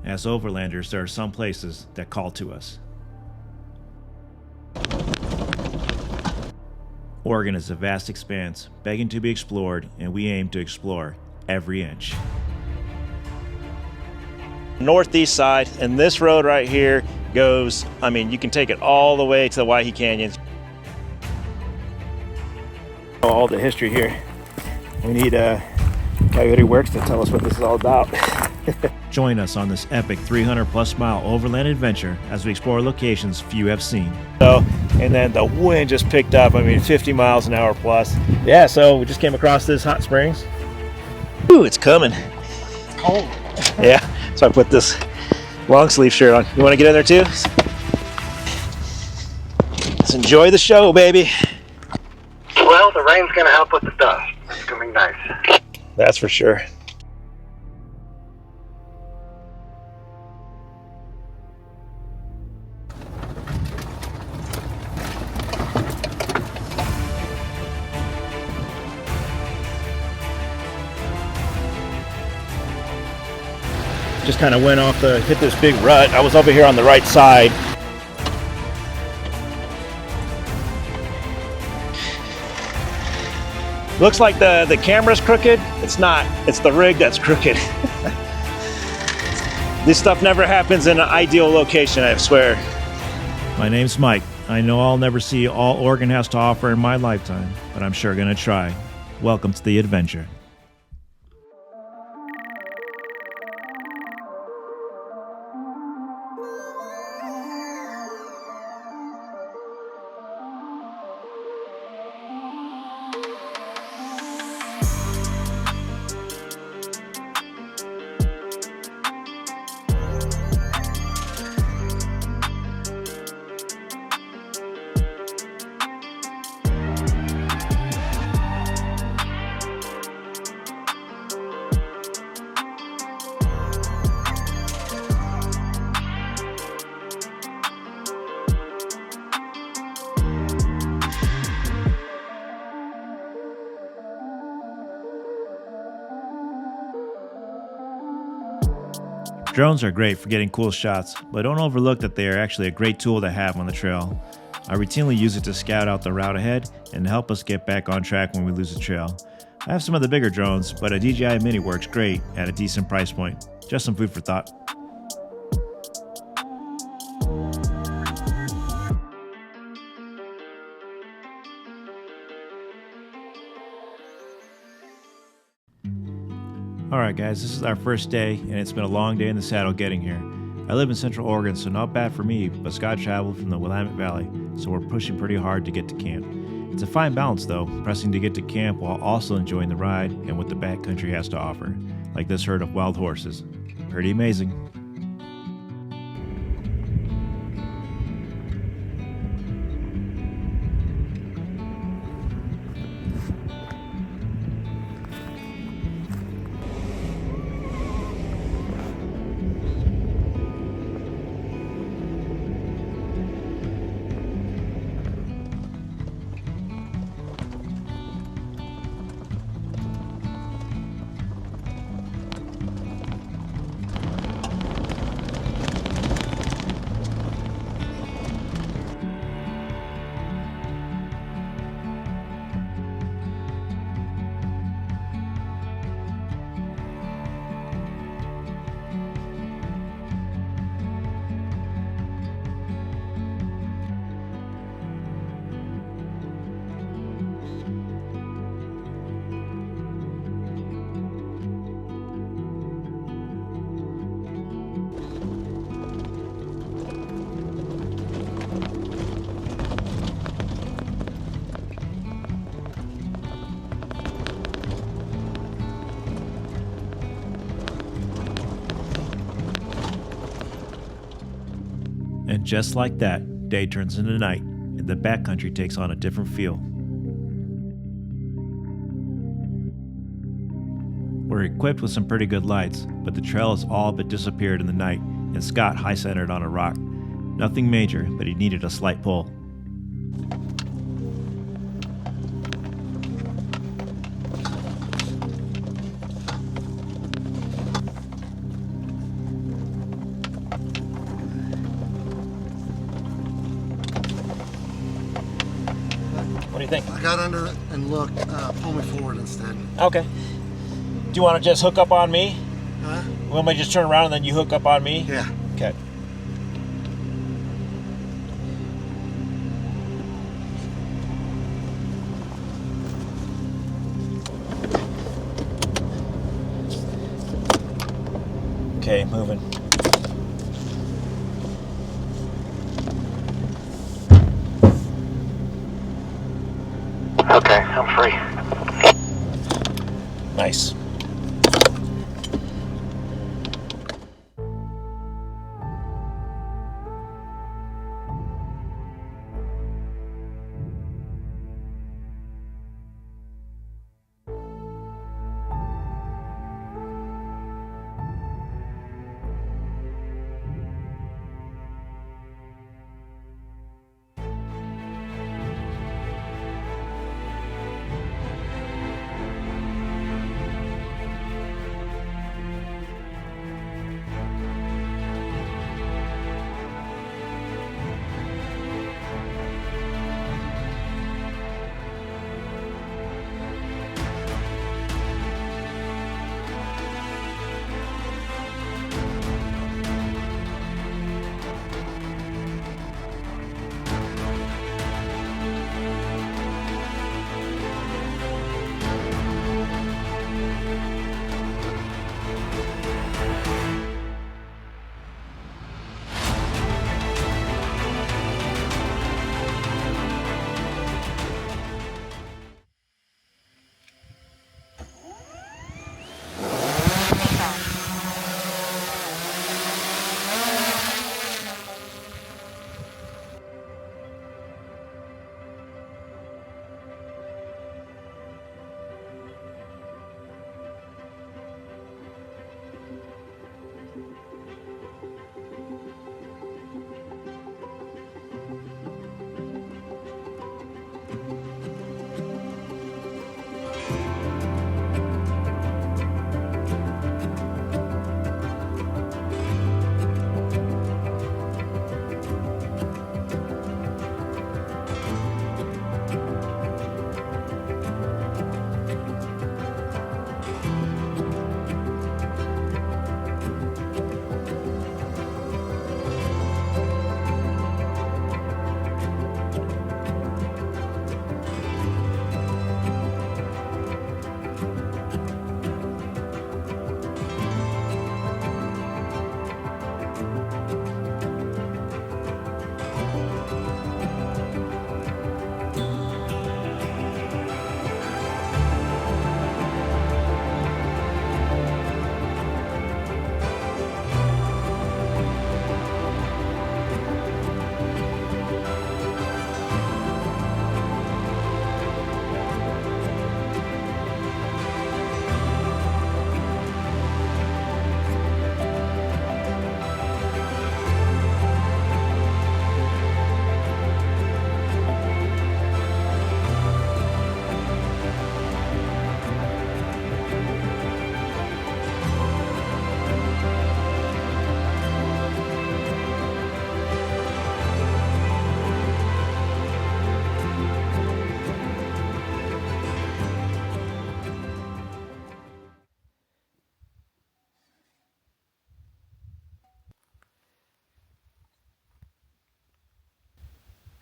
As overlanders, there are some places that call to us. Oregon is a vast expanse, begging to be explored, and we aim to explore every inch. Northeast side, and this road right here goes, I mean, you can take it all the way to the Waihe Canyons. All the history here. We need Coyote Works to tell us what this is all about. Join us on this epic 300+ mile overland adventure as we explore locations few have seen. So, and then the wind just picked up, I mean 50 miles an hour plus. Yeah, so we just came across this hot springs. Ooh, it's coming. It's cold. Yeah, so I put this long sleeve shirt on. You want to get in there too? Let's enjoy the show, baby. Well, the rain's going to help with the dust. It's going to be nice. That's for sure. Just kind of went off hit this big rut. I was over here on the right side. Looks like the camera's crooked. It's not. It's the rig that's crooked. This stuff never happens in an ideal location, I swear. My name's Mike. I know I'll never see all Oregon has to offer in my lifetime, but I'm sure gonna try. Welcome to the adventure. Drones are great for getting cool shots, but don't overlook that they are actually a great tool to have on the trail. I routinely use it to scout out the route ahead and to help us get back on track when we lose the trail. I have some of the bigger drones, but a DJI Mini works great at a decent price point. Just some food for thought. Alright guys, this is our first day, and it's been a long day in the saddle getting here. I live in Central Oregon, so not bad for me, but Scott traveled from the Willamette Valley, so we're pushing pretty hard to get to camp. It's a fine balance though, pressing to get to camp while also enjoying the ride and what the backcountry has to offer, like this herd of wild horses. Pretty amazing. And just like that, day turns into night, and the backcountry takes on a different feel. We're equipped with some pretty good lights, but the trail has all but disappeared in the night, and Scott high-centered on a rock. Nothing major, but he needed a slight pull. got under it and looked. Pull me forward instead. Okay. Do you want to just hook up on me? Huh? Want me to just turn around and then you hook up on me? Yeah. Okay. Okay, moving. Okay, I'm free. Nice.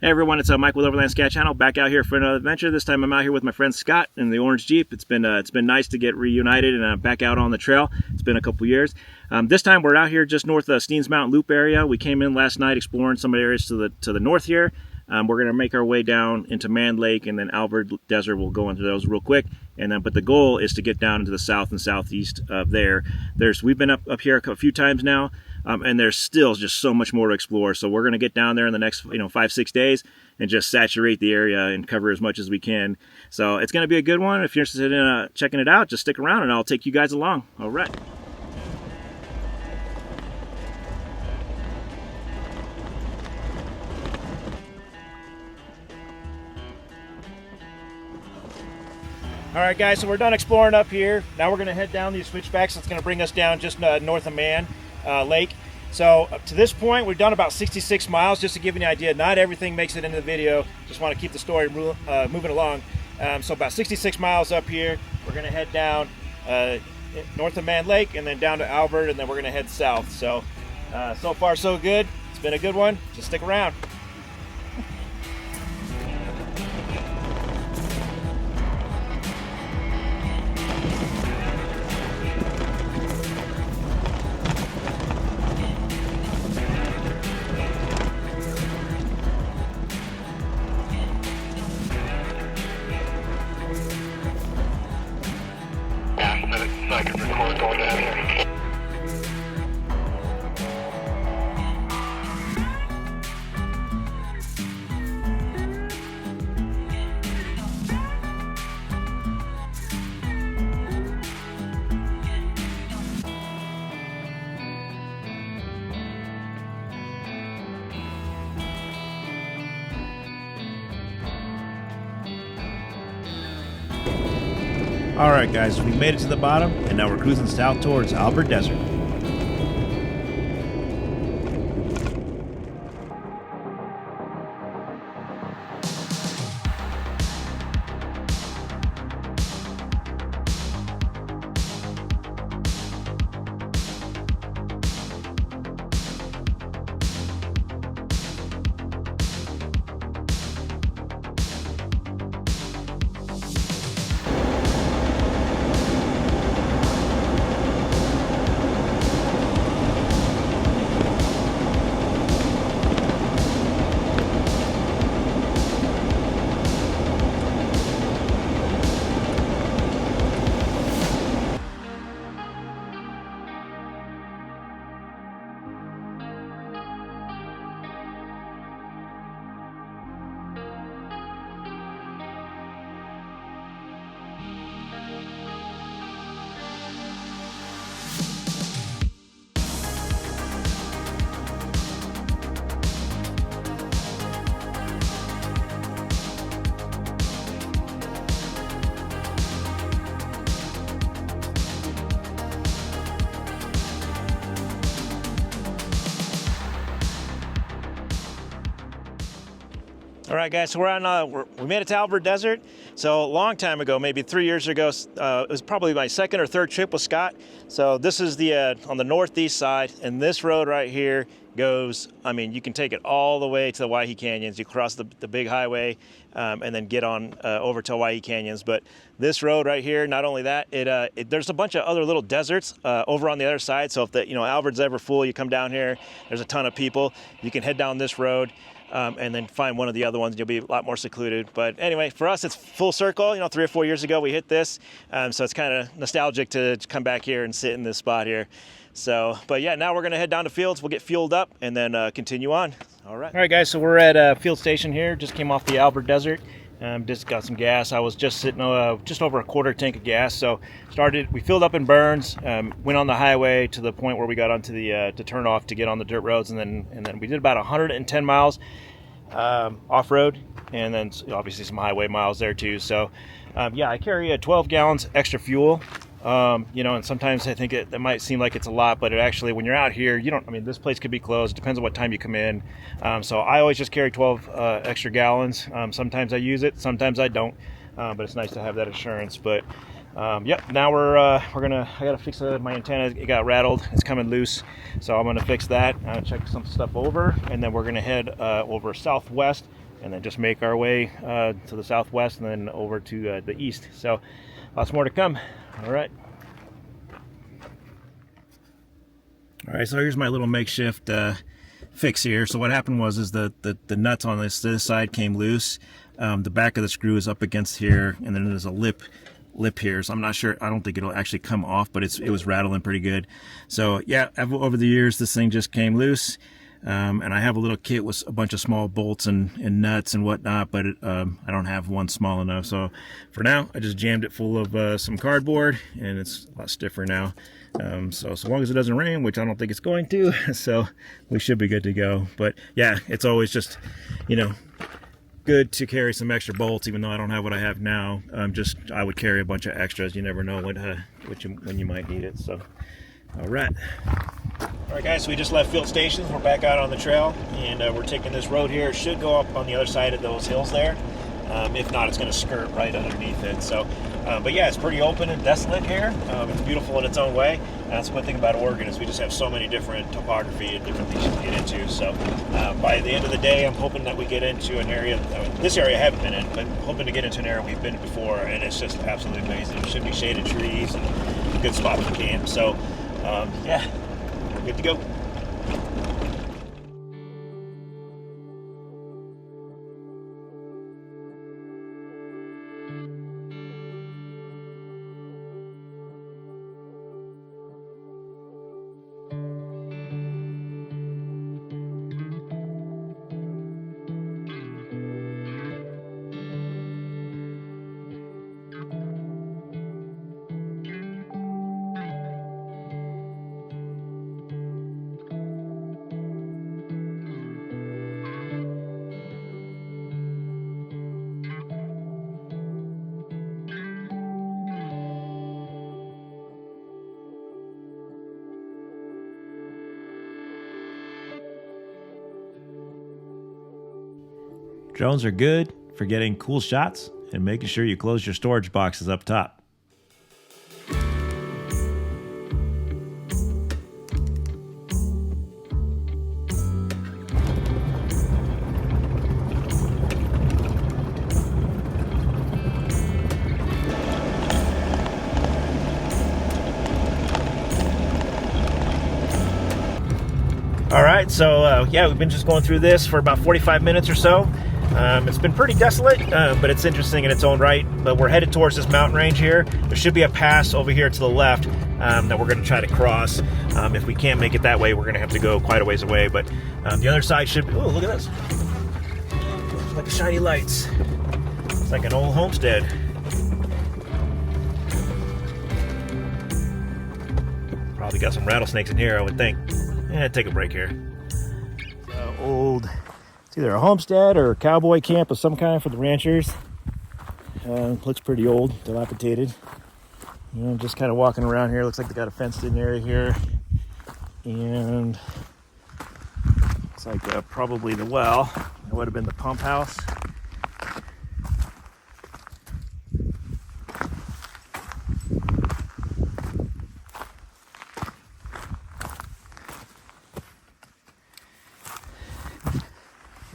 Hey everyone, it's Mike with Overland Scat Channel, back out here for another adventure. This time I'm out here with my friend Scott in the orange Jeep. It's been nice to get reunited and back out on the trail. It's been a couple years. This time we're out here just north of Steens Mountain Loop area. We came in last night exploring some areas to the north here. We're going to make our way down into Man Lake and then Alvord Desert. We'll go into those real quick. And then, but the goal is to get down into the south and southeast of there. We've been up here a few times now. And there's still just so much more to explore. So we're going to get down there in the next 5-6 days and just saturate the area and cover as much as we can. So it's going to be a good one. If you're interested in checking it out, just stick around and I'll take you guys along. All right. All right, guys, so we're done exploring up here. Now we're going to head down these switchbacks. It's going to bring us down just north of Man Lake. So up to this point, we've done about 66 miles. Just to give you an idea, not everything makes it into the video. Just want to keep the story moving along. So about 66 miles up here. We're going to head down north of Man Lake and then down to Alvord, and then we're going to head south. So so far so good. It's been a good one. Just stick around. So I can record going down here. Alright guys, we made it to the bottom, and now we're cruising south towards Alvord Desert. All right, guys, so we're on. We made it to Alvord Desert. So a long time ago, maybe 3 years ago, it was probably my second or third trip with Scott. So this is the on the northeast side, and this road right here goes. I mean, you can take it all the way to the Waihi Canyons. You cross the big highway, and then get on over to Waihi Canyons. But this road right here, not only that, there's a bunch of other little deserts over on the other side. So if Alvord's ever full, you come down here. There's a ton of people. You can head down this road. And then find one of the other ones, you'll be a lot more secluded. But anyway, for us, it's full circle. 3 or 4 years ago, we hit this. So it's kind of nostalgic to come back here and sit in this spot here. So, but yeah, now we're going to head down to Fields. We'll get fueled up and then continue on. All right, guys, so we're at a field station here. Just came off the Alvord Desert. Just got some gas. I was just sitting just over a quarter tank of gas. So we filled up in Burns, went on the highway to the point where we got onto the to turn off to get on the dirt roads, and then we did about 110 miles off-road, and then obviously some highway miles there too. So yeah, I carry 12 gallons extra fuel. And sometimes I think it might seem like it's a lot, but it actually, when you're out here, this place could be closed. It depends on what time you come in. So I always just carry 12 extra gallons. Sometimes I use it, sometimes I don't, but it's nice to have that assurance. But yep, now I gotta fix my antenna. It got rattled, it's coming loose, so I'm gonna fix that, check some stuff over, and then we're gonna head over southwest, and then just make our way to the southwest, and then over to the east. So lots more to come. All right, so here's my little makeshift fix here. So what happened was the nuts on this side came loose. The back of the screw is up against here, and then there's a lip here. So I'm not sure. I don't think it'll actually come off, but it was rattling pretty good. So yeah, over the years, this thing just came loose. And I have a little kit with a bunch of small bolts and nuts and whatnot, but I don't have one small enough. So for now, I just jammed it full of some cardboard, and it's a lot stiffer now. So long as it doesn't rain, which I don't think it's going to, so we should be good to go. But yeah, it's always just, good to carry some extra bolts, even though I don't have what I have now. I would carry a bunch of extras. You never know when you might need it. So, all right. Alright guys, so we just left field stations. We're back out on the trail, and we're taking this road here. It should go up on the other side of those hills there. If not, it's going to skirt right underneath it. So, but yeah, it's pretty open and desolate here. It's beautiful in its own way. That's the good thing about Oregon, is we just have so many different topography and different things to get into. So by the end of the day, I'm hoping that we get into an area, this area I haven't been in, but hoping to get into an area we've been before, and it's just absolutely amazing. There should be shaded trees and a good spot for camp. So yeah, good to go. Drones are good for getting cool shots and making sure you close your storage boxes up top. All right, so yeah, we've been just going through this for about 45 minutes or so. It's been pretty desolate, but it's interesting in its own right. But we're headed towards this mountain range here. There should be a pass over here to the left that we're going to try to cross. If we can't make it that way, we're going to have to go quite a ways away. But the other side should be, oh, look at this. It's like shiny lights. It's like an old homestead. Probably got some rattlesnakes in here, I would think. Yeah, take a break here. Old, it's either a homestead or a cowboy camp of some kind for the ranchers. Looks pretty old, dilapidated. You know, just kind of walking around here. Looks like they got a fenced-in area here, and looks like probably the well. That would have been the pump house.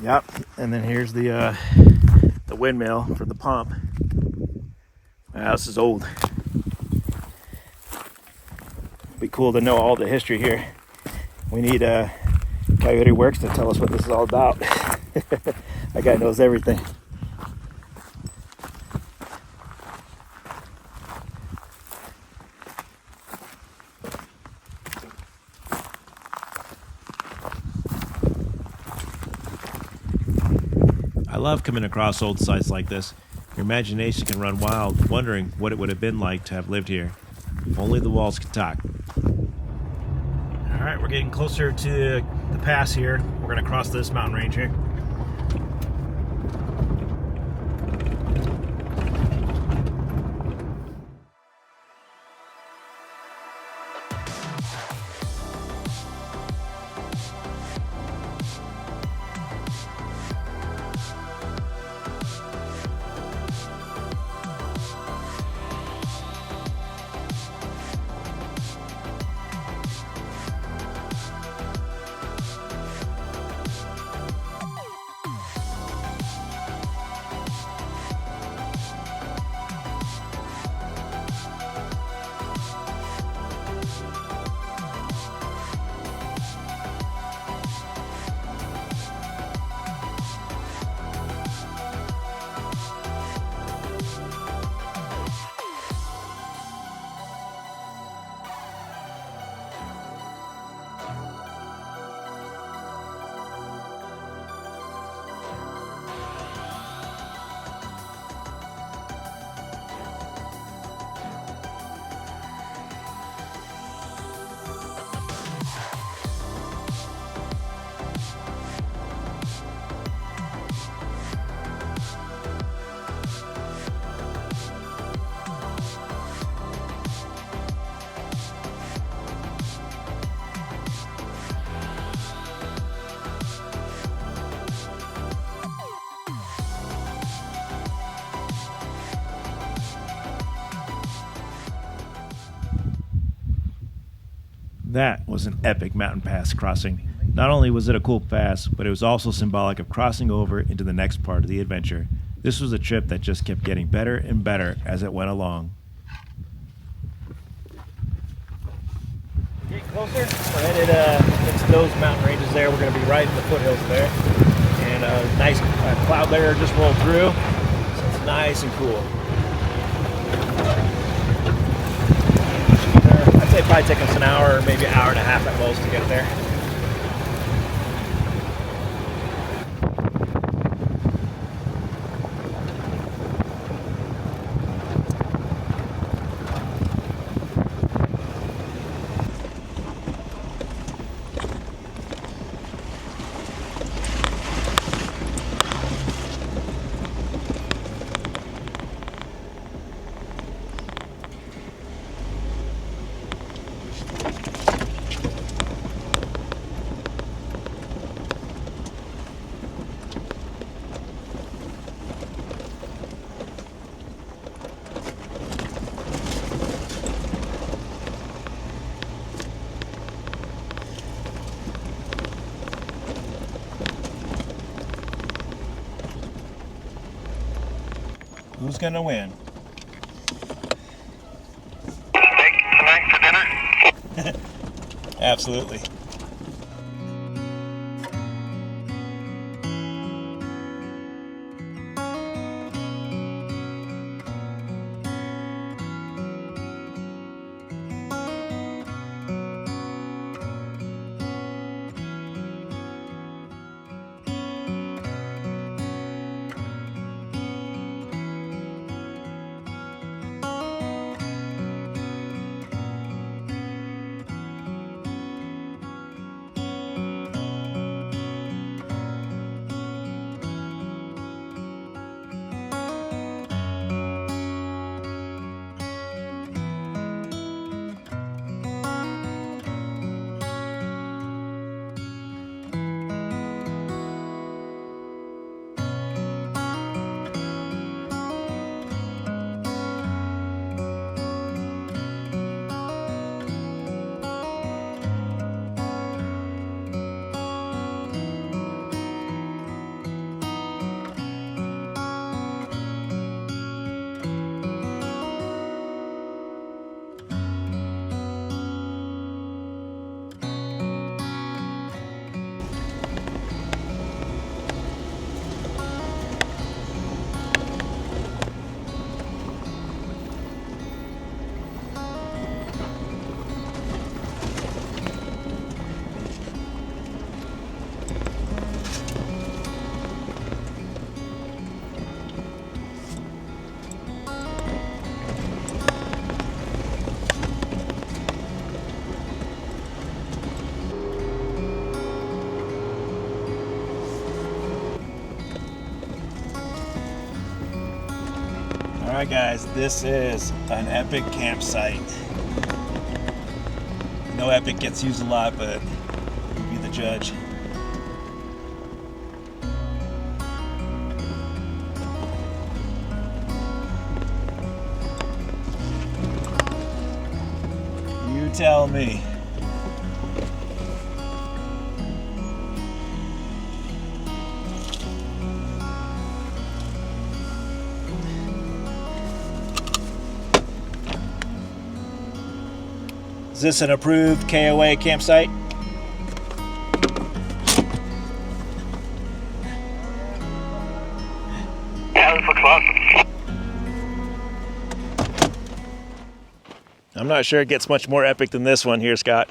Yep, and then here's the windmill for the pump. Wow, this is old. It'd be cool to know all the history here. We need Coyote Works to tell us what this is all about. That guy knows everything. I love coming across old sites like this. Your imagination can run wild, wondering what it would have been like to have lived here. If only the walls could talk. All right, we're getting closer to the pass here. We're going to cross this mountain range here. That was an epic mountain pass crossing. Not only was it a cool pass, but it was also symbolic of crossing over into the next part of the adventure. This was a trip that just kept getting better and better as it went along. Getting closer, we're headed into those mountain ranges there. We're going to be right in the foothills there. And a nice cloud layer just rolled through, so it's nice and cool. I'd say it'd probably take us an hour, or maybe an hour and a half at most to get there. Who's gonna win? Steak tonight for dinner? Absolutely. Alright guys, this is an epic campsite. I know epic gets used a lot, but you be the judge. You tell me. Is this an approved KOA campsite? Yeah, this looks awesome. I'm not sure it gets much more epic than this one here, Scott.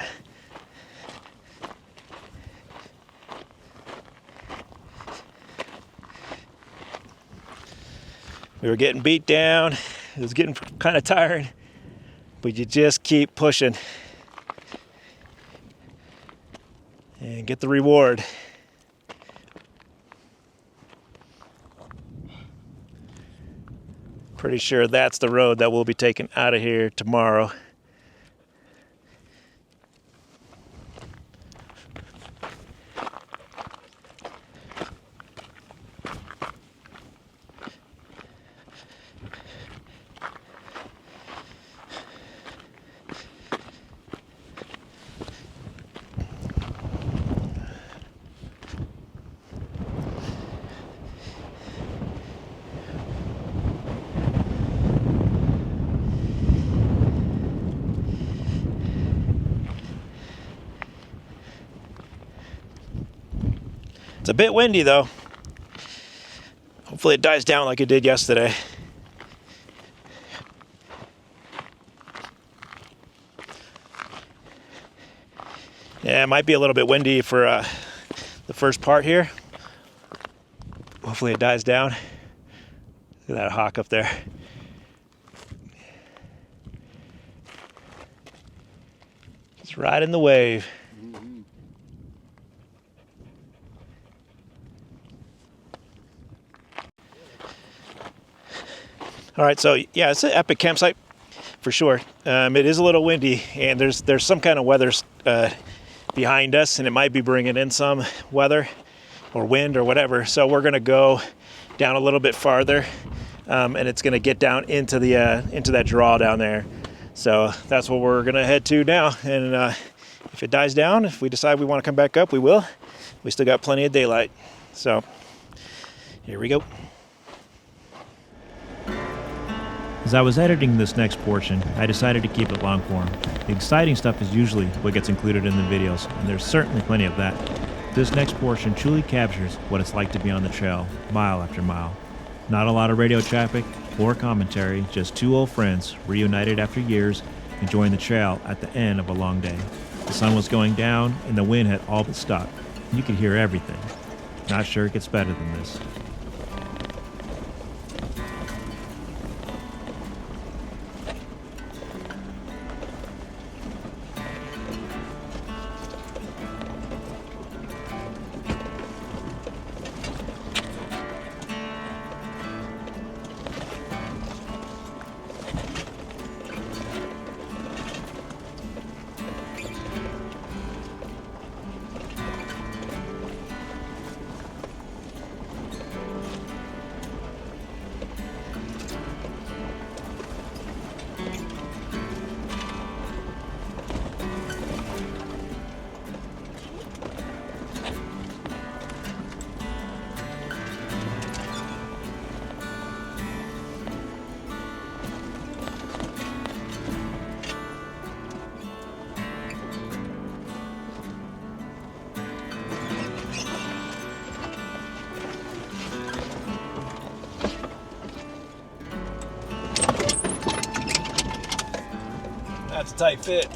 We were getting beat down. It was getting kind of tired, but you just keep pushing and get the reward. Pretty sure that's the road that we'll be taking out of here tomorrow. It's a bit windy though. Hopefully it dies down like it did yesterday. Yeah, it might be a little bit windy for the first part here. Hopefully it dies down. Look at that hawk up there. Just riding the wave. All right, so yeah, it's an epic campsite for sure. It is a little windy, and there's some kind of weather behind us, and it might be bringing in some weather or wind or whatever. So we're gonna go down a little bit farther, and it's gonna get down into that draw down there. So that's what we're gonna head to now. And if it dies down, if we decide we want to come back up, we will. We still got plenty of daylight. So here we go. As I was editing this next portion, I decided to keep it long form. The exciting stuff is usually what gets included in the videos, and there's certainly plenty of that. This next portion truly captures what it's like to be on the trail, mile after mile. Not a lot of radio traffic or commentary, just two old friends reunited after years, enjoying the trail at the end of a long day. The sun was going down, and the wind had all but stopped. You could hear everything. Not sure it gets better than this. That's a tight fit.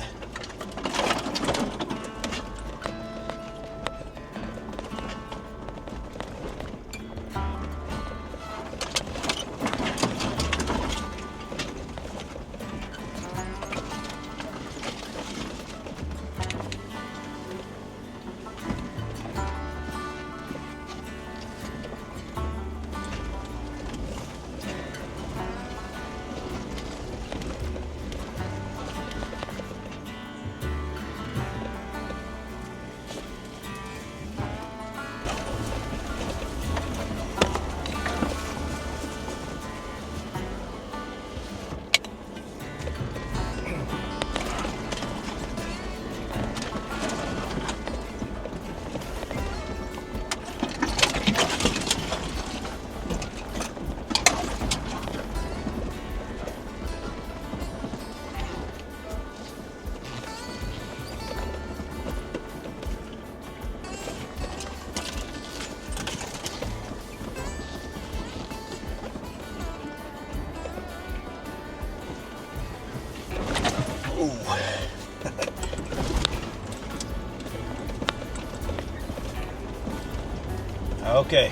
Okay,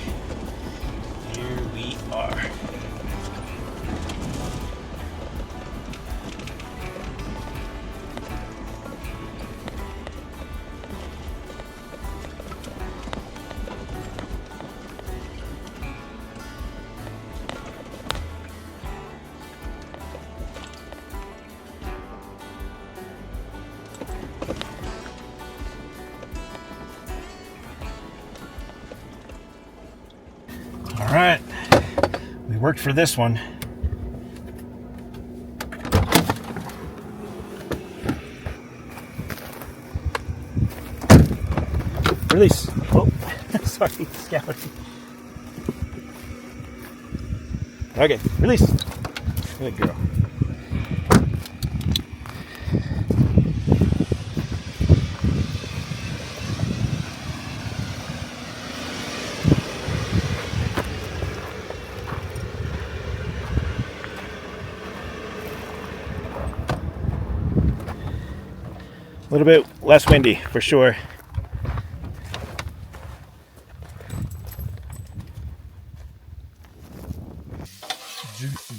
here we are. All right, we worked for this one. Release. Oh, sorry, scouting. Okay, release. Good girl. A little bit less windy for sure. Juicy.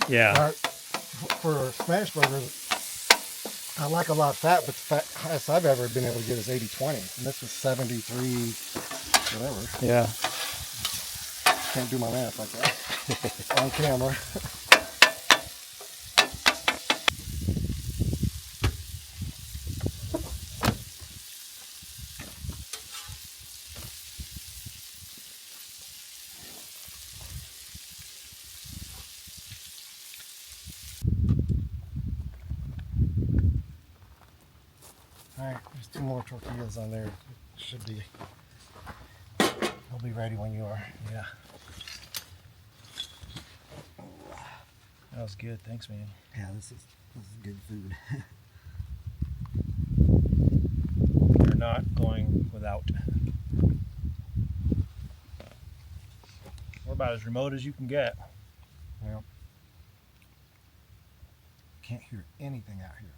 Yeah. For smash burgers, I like a lot of fat, but the highest I've ever been able to get is 80/20, and this was 73, whatever. Yeah. Can't do my math like that on camera. Alright, there's 2 more tortillas on there. It should be. They'll be ready when you are. Yeah. That was good. Thanks, man. Yeah, this is good food. We're not going without. We're about as remote as you can get. Well, can't hear anything out here.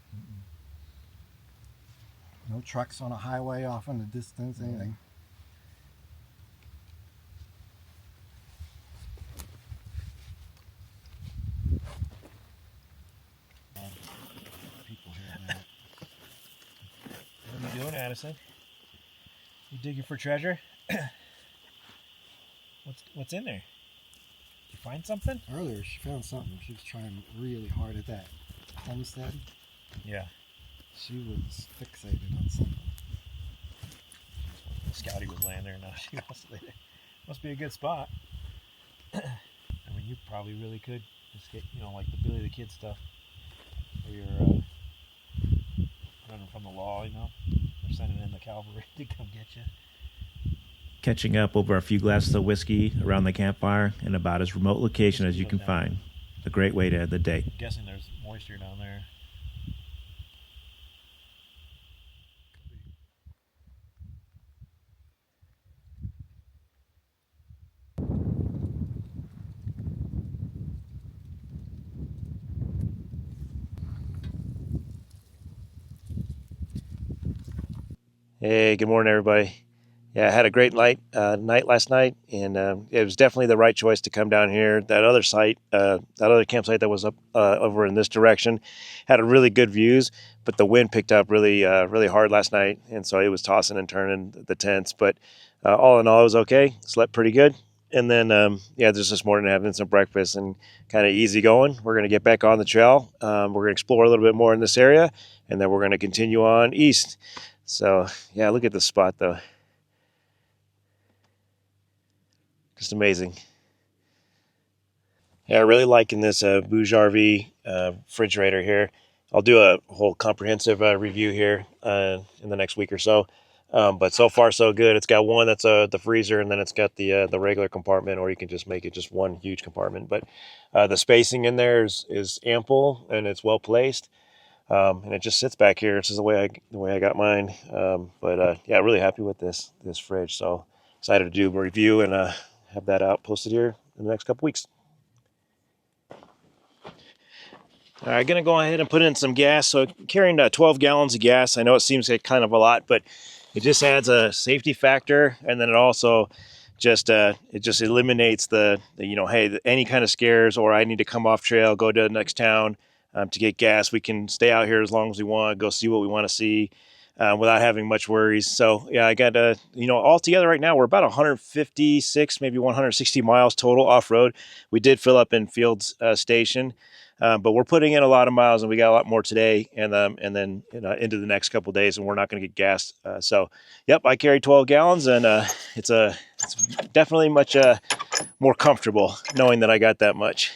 No trucks on a highway off in the distance, anything. People here now. What are you doing, Addison? You digging for treasure? What's in there? Did you find something? Earlier she found something. She was trying really hard at that homestead. Yeah. She was fixated on something. Scouty was laying there, now she wants to lay there. Must be a good spot. I mean, you probably really could just get, like the Billy the Kid stuff, where you're running from the law, They're sending in the cavalry to come get you. Catching up over a few glasses of whiskey around the campfire in about as remote location as you can find. A great way to end the day. I'm guessing there's moisture down there. Hey, good morning, everybody. Yeah, I had a great night last night, and it was definitely the right choice to come down here. That other site, that other campsite that was up over in this direction, had a really good views, but the wind picked up really hard last night, and so it was tossing and turning the tents. But all in all, it was okay. Slept pretty good, and then just this morning having some breakfast and kind of easy going. We're gonna get back on the trail. We're gonna explore a little bit more in this area, and then we're gonna continue on east. So yeah, look at this spot though. Just amazing. Yeah, I'm really liking this BougeRv refrigerator here. I'll do a whole comprehensive review here in the next week or so. But so far so good. It's got one that's the freezer, and then it's got the regular compartment, or you can just make it just one huge compartment. But the spacing in there is ample, and it's well placed. And it just sits back here. This is the way I got mine. Yeah, really happy with this fridge. So excited to do a review and have that out posted here in the next couple weeks. All right, gonna go ahead and put in some gas. So carrying 12 gallons of gas. I know it seems like kind of a lot, but it just adds a safety factor, and then it also just eliminates the hey, any kind of scares, or I need to come off trail, go to the next town to get gas. We can stay out here as long as we want, go see what we want to see without having much worries. So yeah, I got all together right now we're about 156, maybe 160 miles total off-road. We did fill up in Fields Station, but we're putting in a lot of miles, and we got a lot more today, and then into the next couple of days, and we're not going to get gas. So yep, I carry 12 gallons, and it's definitely much more comfortable knowing that I got that much.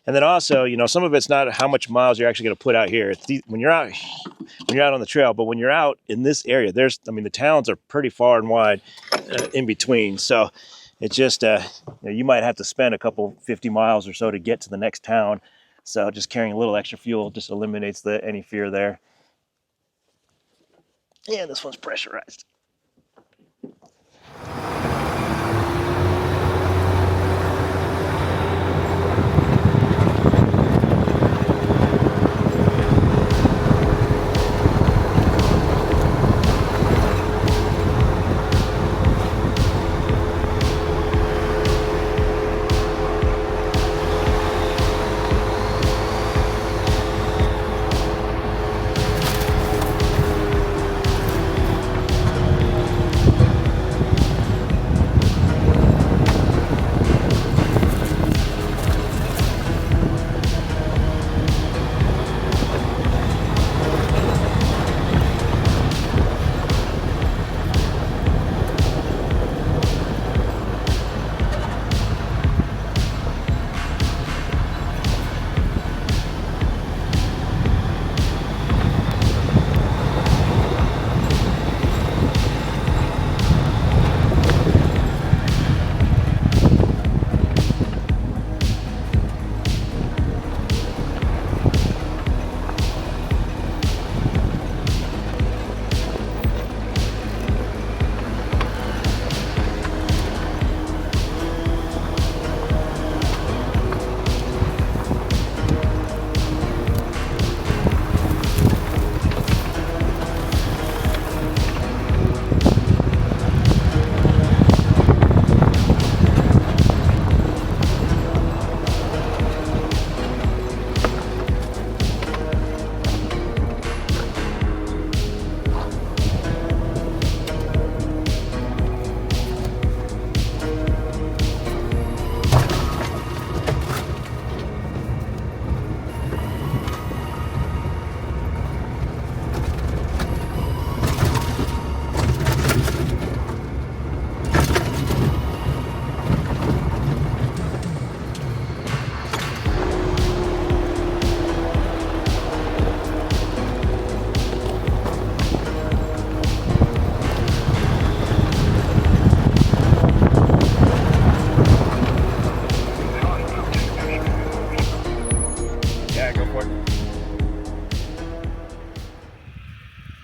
And then also, some of it's not how much miles you're actually going to put out here. It's when you're out on the trail, but when you're out in this area, the towns are pretty far and wide in between. So it's just, you might have to spend a couple 50 miles or so to get to the next town. So just carrying a little extra fuel just eliminates any fear there. Yeah, this one's pressurized.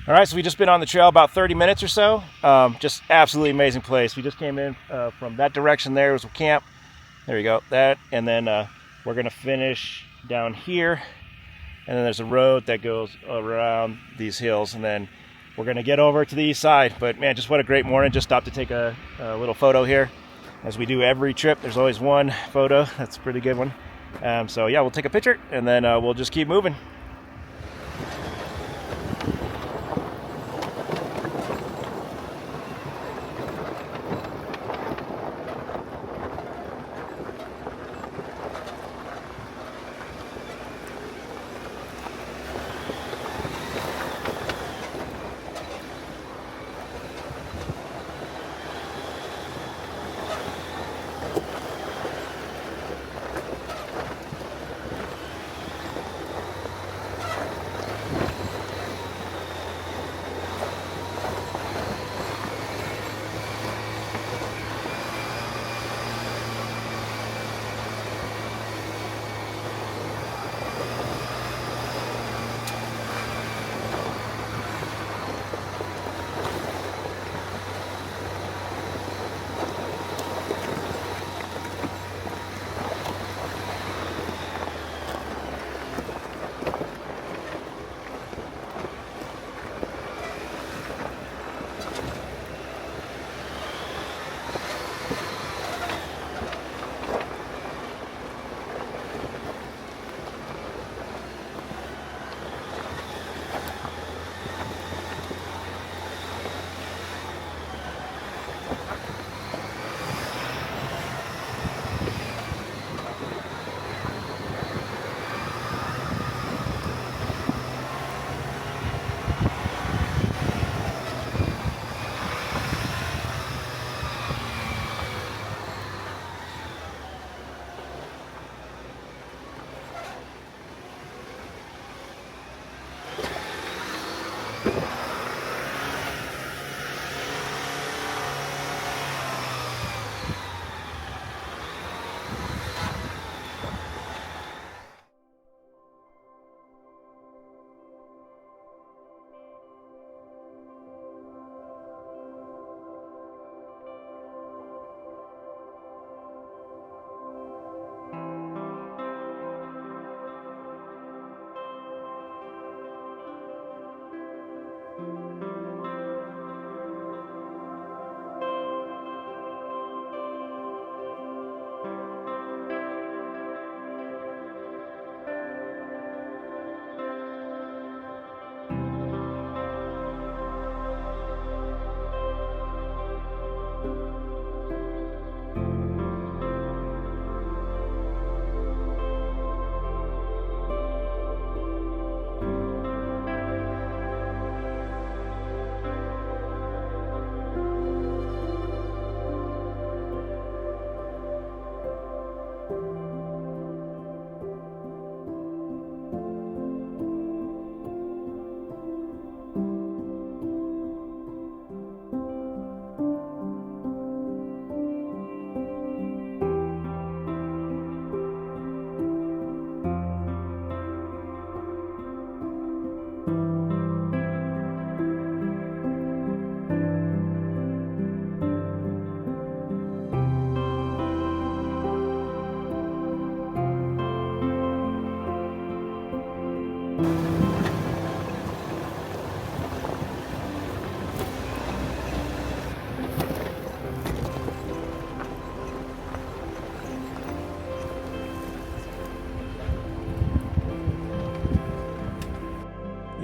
All right, so we just been on the trail about 30 minutes or so. Just absolutely amazing place. We just came in from that direction. There was a camp. There you go, that. And then we're gonna finish down here. And then there's a road that goes around these hills. And then we're gonna get over to the east side. But man, just what a great morning. Just stopped to take a little photo here. As we do every trip, there's always one photo. That's a pretty good one. So yeah, we'll take a picture and then we'll just keep moving.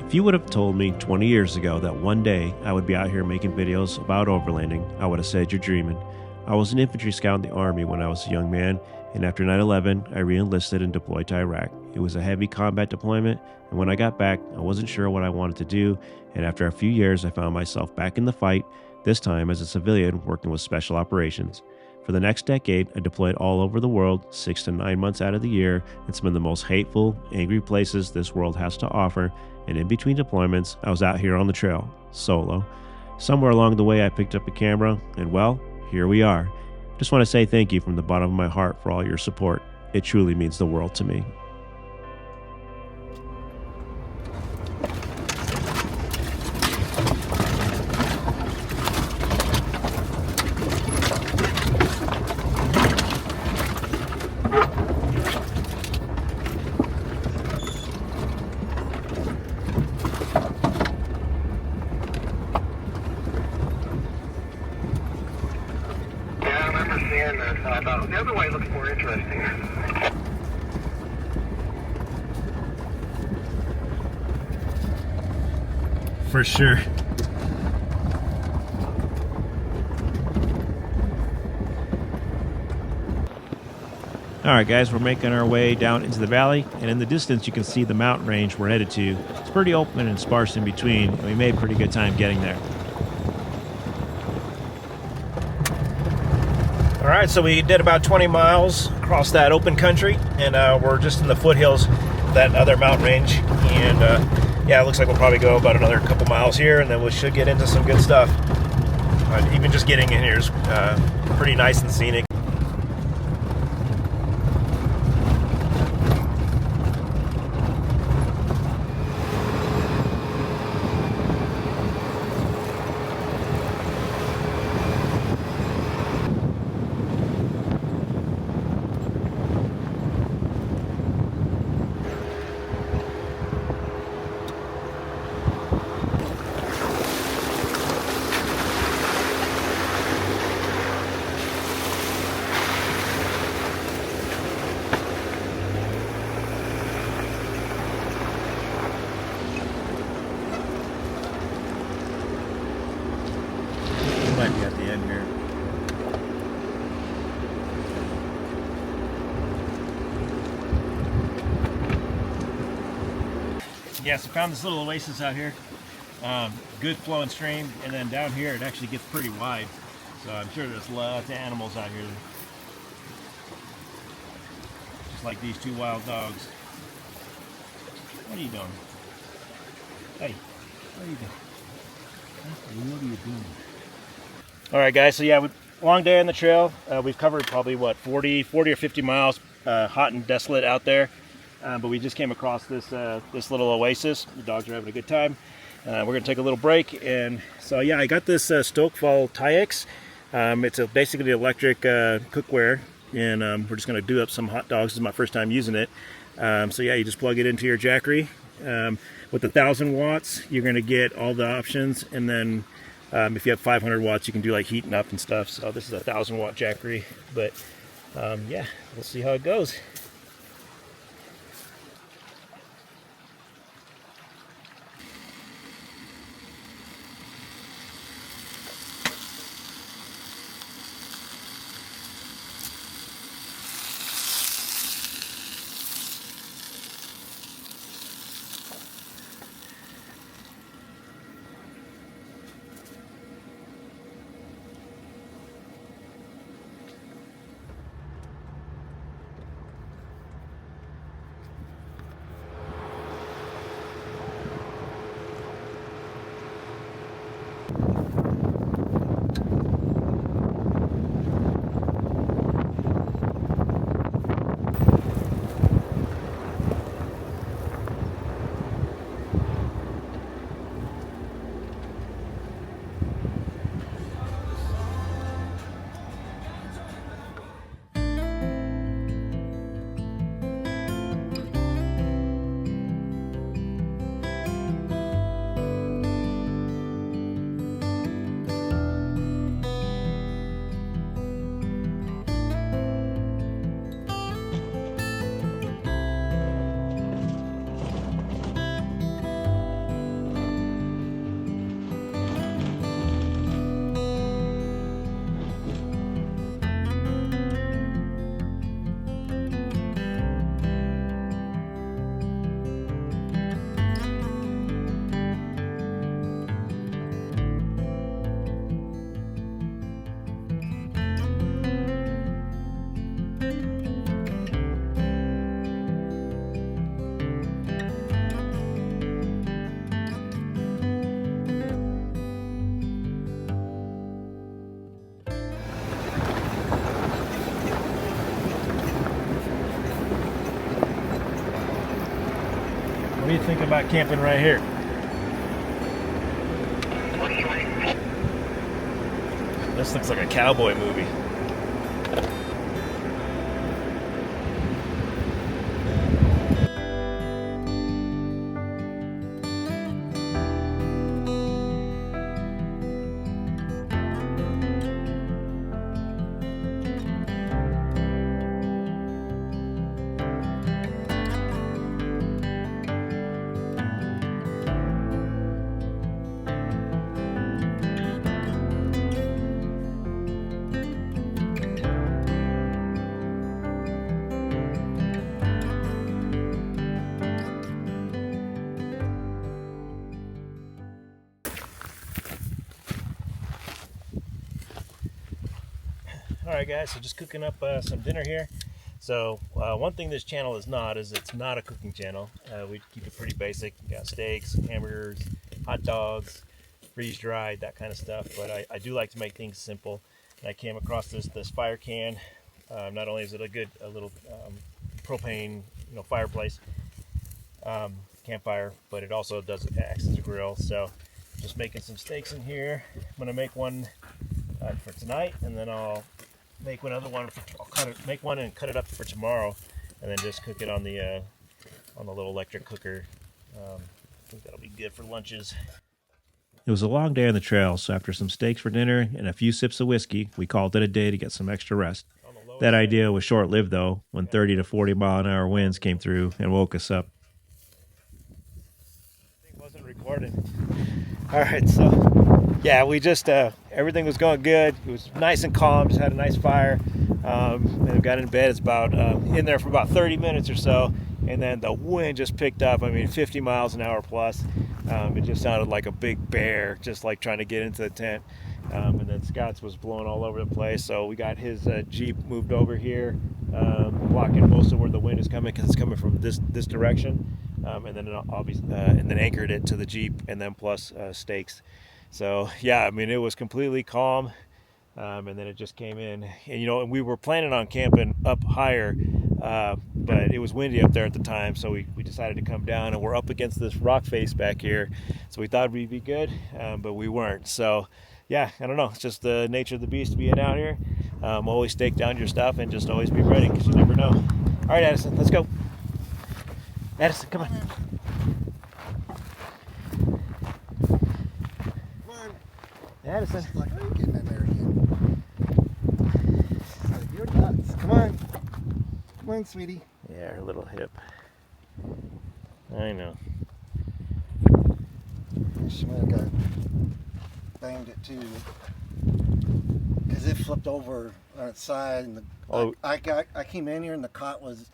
If you would have told me 20 years ago that one day I would be out here making videos about overlanding, I would have said you're dreaming. I was an infantry scout in the Army when I was a young man, and after 9/11, I re-enlisted and deployed to Iraq. It was a heavy combat deployment, and when I got back, I wasn't sure what I wanted to do, and after a few years, I found myself back in the fight, this time as a civilian working with special operations. For the next decade, I deployed all over the world, 6 to 9 months out of the year, and some of the most hateful, angry places this world has to offer, and in between deployments, I was out here on the trail, solo. Somewhere along the way, I picked up a camera, and well, here we are. Just want to say thank you from the bottom of my heart for all your support. It truly means the world to me. The other way looks more interesting. For sure. All right, guys, we're making our way down into the valley, and in the distance you can see the mountain range we're headed to. It's pretty open and sparse in between, and we made pretty good time getting there. All right, so we did about 20 miles across that open country, and we're just in the foothills of that other mountain range. And yeah, it looks like we'll probably go about another couple miles here, and then we should get into some good stuff. Even just getting in here is pretty nice and scenic. Might be at the end here. Yeah, so found this little oasis out here. Good flowing stream, and then down here it actually gets pretty wide. So I'm sure there's lots of animals out here. Just like these two wild dogs. What are you doing? Hey, what are you doing? What are you doing? All right, guys, so yeah, long day on the trail. We've covered probably, what, 40 or 50 miles, hot and desolate out there. But we just came across this little oasis. The dogs are having a good time. We're going to take a little break. And so, yeah, I got this Stoke Voltaics. It's basically electric cookware. And we're just going to do up some hot dogs. This is my first time using it. So, yeah, you just plug it into your Jackery. With 1,000 watts, you're going to get all the options. And then if you have 500 watts, you can do like heating up and stuff. So this is a 1,000 watt Jackery. But, yeah, we'll see how it goes. What do you think about camping right here? This looks like a cowboy movie. All right, guys, so just cooking up some dinner here. So one thing this channel is not it's not a cooking channel. We keep it pretty basic. We got steaks, hamburgers, hot dogs, freeze dried, that kind of stuff. But I do like to make things simple. And I came across this fire can. Not only is it a little propane, fireplace, campfire, but it also acts as a grill. So just making some steaks in here. I'm gonna make one for tonight, and then I'll make another one. Make one and cut it up for tomorrow, and then just cook it on the little electric cooker. I think that'll be good for lunches. It was a long day on the trail, so after some steaks for dinner and a few sips of whiskey, we called it a day to get some extra rest. That idea was short-lived, though, when 30 to 40 mile an hour winds came through and woke us up. It wasn't recording. All right, so yeah, we just everything was going good. It was nice and calm. Just had a nice fire, and we got in bed. It's about in there for about 30 minutes or so, and then the wind just picked up. I mean, 50 miles an hour plus. It just sounded like a big bear, just like trying to get into the tent. And then Scott's was blowing all over the place, so we got his Jeep moved over here, blocking most of where the wind is coming because it's coming from this direction. And then and then anchored it to the Jeep, and then plus stakes. So yeah, I mean, it was completely calm, and then it just came in, and we were planning on camping up higher, but it was windy up there at the time, so we decided to come down, and we're up against this rock face back here, so we thought we'd be good, but we weren't. So yeah, I don't know, it's just the nature of the beast being out here. Always stake down your stuff and just always be ready, because you never know. All right, Addison, let's go. Addison, come on. Come on. Addison. Like, are you getting in there again? Like, you're nuts. Come on. Come on, sweetie. Yeah, her little hip. I know. She might have got banged it too, because it flipped over on its side, and I came in here and the cot was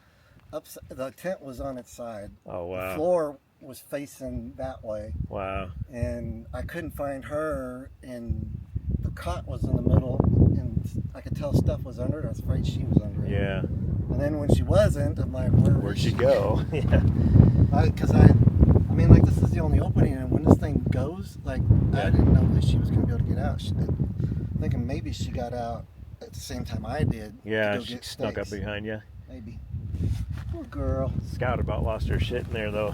the tent was on its side. Oh wow. The floor was facing that way. Wow. And I couldn't find her, and the cot was in the middle, and I could tell stuff was under it. I was afraid she was under it. Yeah. And then when she wasn't, I'm like, where'd she go? Yeah. Because I mean, like, this is the only opening, and when this thing goes, like, Yeah. I didn't know that she was going to be able to get out. Thinking maybe she got out at the same time I did. Yeah, to go she get snuck up steaks. behind you. Maybe. Poor girl. Scout about lost her shit in there though.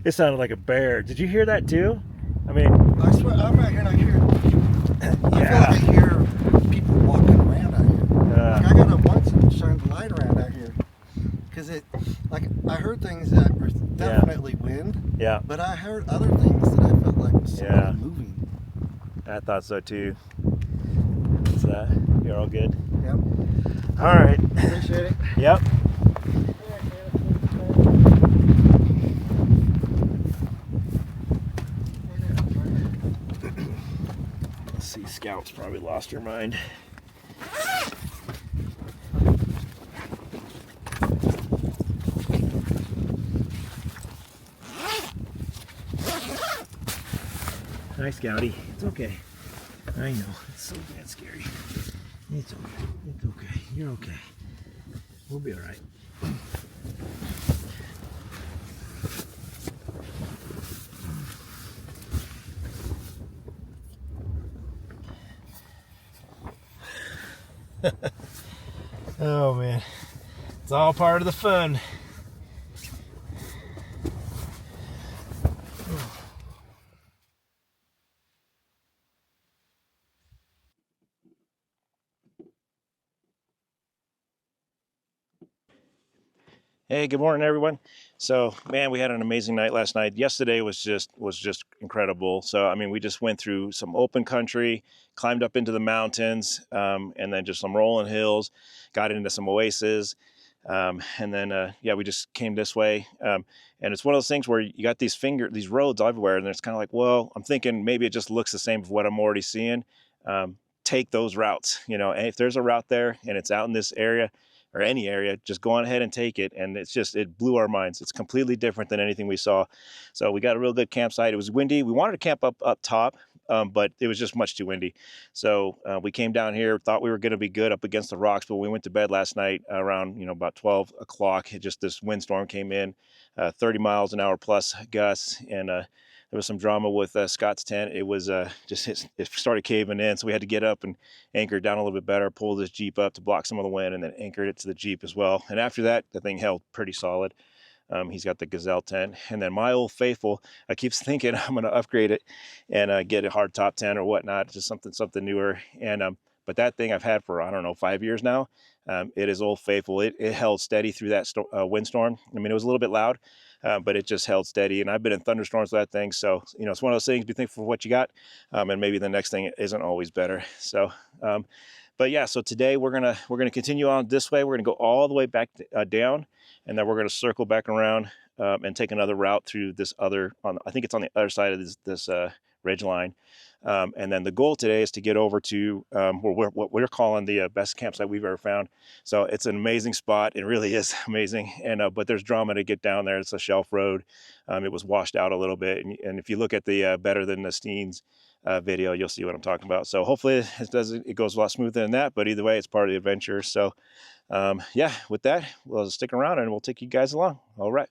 It sounded like a bear. Did you hear that too? I mean, I swear, I'm right here and I hear. I yeah. feel like I hear people walking around out here. Like, I got up once and shined the light around out here, because I heard things that were definitely wind. Yeah. But I heard other things that I felt like was somebody moving. I thought so too. So you're all good. Yep. All right. Appreciate it. Yep. Let's see. Scout's probably lost her mind. Hi, Scouty. It's okay. I know. It's so bad scary. It's okay. It's okay. You're okay. We'll be all right. Oh, man. It's all part of the fun. Hey, good morning, everyone. So, man, we had an amazing night last night. Yesterday was just incredible. So, I mean, we just went through some open country, climbed up into the mountains, and then just some rolling hills, got into some oases, and then we just came this way. And it's one of those things where you got these roads everywhere, and it's kind of like, well, I'm thinking maybe it just looks the same as what I'm already seeing. Take those routes, and if there's a route there and it's out in this area, or any area, just go on ahead and take it. And it blew our minds. It's completely different than anything we saw. So we got a real good campsite. It was windy. We wanted to camp up top, but it was just much too windy. So we came down here, thought we were going to be good up against the rocks, but when we went to bed last night around, about 12 o'clock, just this windstorm came in, 30 miles an hour plus gusts, and there was some drama with Scott's tent. It was it started caving in, so we had to get up and anchor it down a little bit better, pull this Jeep up to block some of the wind, and then anchored it to the Jeep as well. And after that, the thing held pretty solid. He's got the Gazelle tent, and then my old faithful, I keep thinking I'm going to upgrade it and get a hard top tent or whatnot, just something newer. And but that thing I've had for, I don't know, 5 years now. It is old faithful. It held steady through that windstorm. I mean, it was a little bit loud, but it just held steady. And I've been in thunderstorms with that thing, so it's one of those things. Be thankful for what you got, and maybe the next thing isn't always better. So, but yeah. So today we're gonna continue on this way. We're gonna go all the way back down, and then we're gonna circle back around and take another route through this other. I think it's on the other side of this ridge line. And then the goal today is to get over to what we're calling the best campsite we've ever found. So it's an amazing spot. It really is amazing. And but there's drama to get down there. It's a shelf road. It was washed out a little bit. And if you look at the Better Than the Steens video, you'll see what I'm talking about. So hopefully it goes a lot smoother than that. But either way, it's part of the adventure. So yeah, with that, we'll stick around and we'll take you guys along. All right.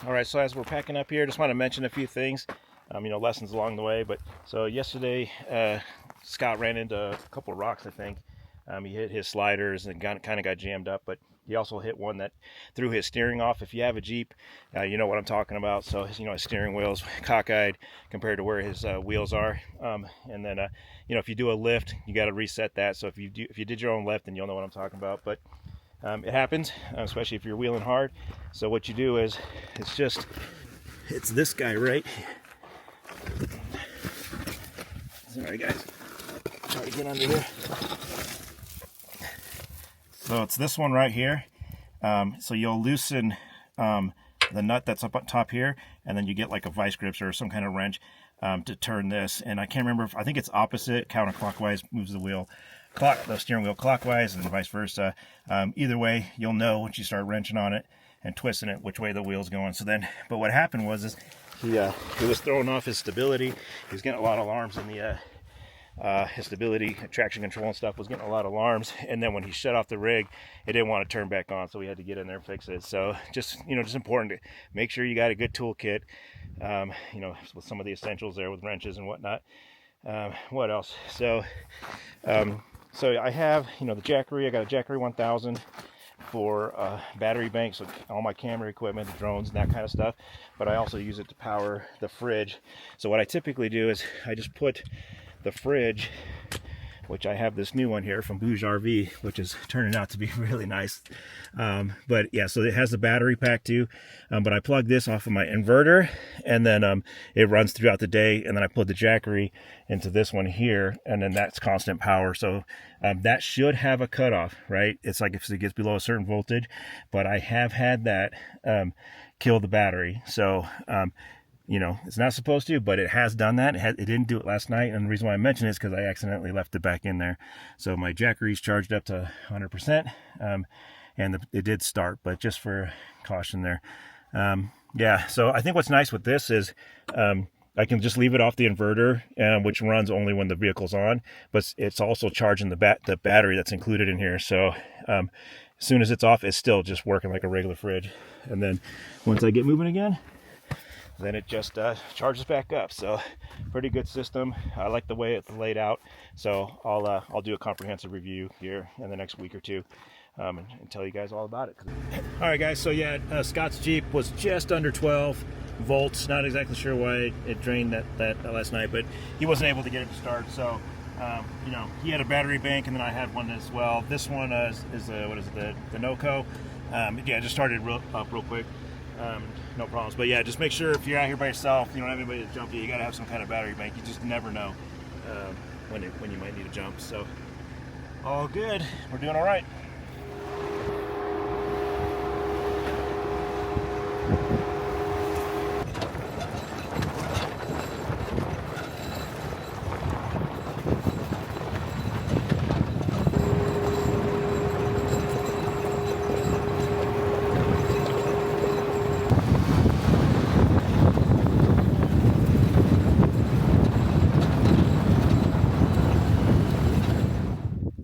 All right. So as we're packing up here, just want to mention a few things. Lessons along the way. But so yesterday, Scott ran into a couple of rocks, I think. He hit his sliders and kind of got jammed up, but he also hit one that threw his steering off. If you have a Jeep, you know what I'm talking about. So, his steering wheel's cockeyed compared to where his wheels are. And then, if you do a lift, you got to reset that. So if you did your own lift, then you'll know what I'm talking about. But it happens, especially if you're wheeling hard. So what you do is, it's this guy right. Sorry guys, try to get under here. So it's this one right here. So you'll loosen the nut that's up on top here, and then you get like a vice grips or some kind of wrench to turn this. And I can't remember, I think it's opposite, counterclockwise moves the steering wheel clockwise and vice versa. Either way, you'll know once you start wrenching on it and twisting it which way the wheel's going. So then, but what happened was he was throwing off his stability. He was getting a lot of alarms in the his stability, traction control and stuff was getting a lot of alarms. And then when he shut off the rig, it didn't want to turn back on, so we had to get in there and fix it. So just important to make sure you got a good toolkit, with some of the essentials there with wrenches and whatnot. What else? So I have the Jackery. I got a Jackery 1000 for battery banks, so all my camera equipment, the drones and that kind of stuff, but I also use it to power the fridge. So what I typically do is I just put the fridge, which I have this new one here from BougeRv, which is turning out to be really nice. But yeah, so it has the battery pack too, but I plug this off of my inverter, and then it runs throughout the day, and then I plug the Jackery into this one here, and then that's constant power. So that should have a cutoff, right? It's like if it gets below a certain voltage, but I have had that kill the battery. So it's not supposed to, but it has done that. It didn't do it last night, and the reason why I mention it is because I accidentally left it back in there. So my Jackery's charged up to 100%, and it did start, but just for caution there. Yeah, so I think what's nice with this is I can just leave it off the inverter, which runs only when the vehicle's on, but it's also charging the battery that's included in here. So as soon as it's off, it's still just working like a regular fridge. And then once I get moving again, then it just charges back up. So pretty good system. I like the way it's laid out. So I'll do a comprehensive review here in the next week or two and tell you guys all about it. All right, guys. So yeah, Scott's Jeep was just under 12 volts. Not exactly sure why it drained that last night, but he wasn't able to get it to start. So he had a battery bank, and then I had one as well. This one is what is it? The NOCO. Yeah, just started up real quick. No problems. But yeah, just make sure if you're out here by yourself, you don't have anybody to jump you, got to have some kind of battery bank. You just never know when you might need to jump. So all good. We're doing all right.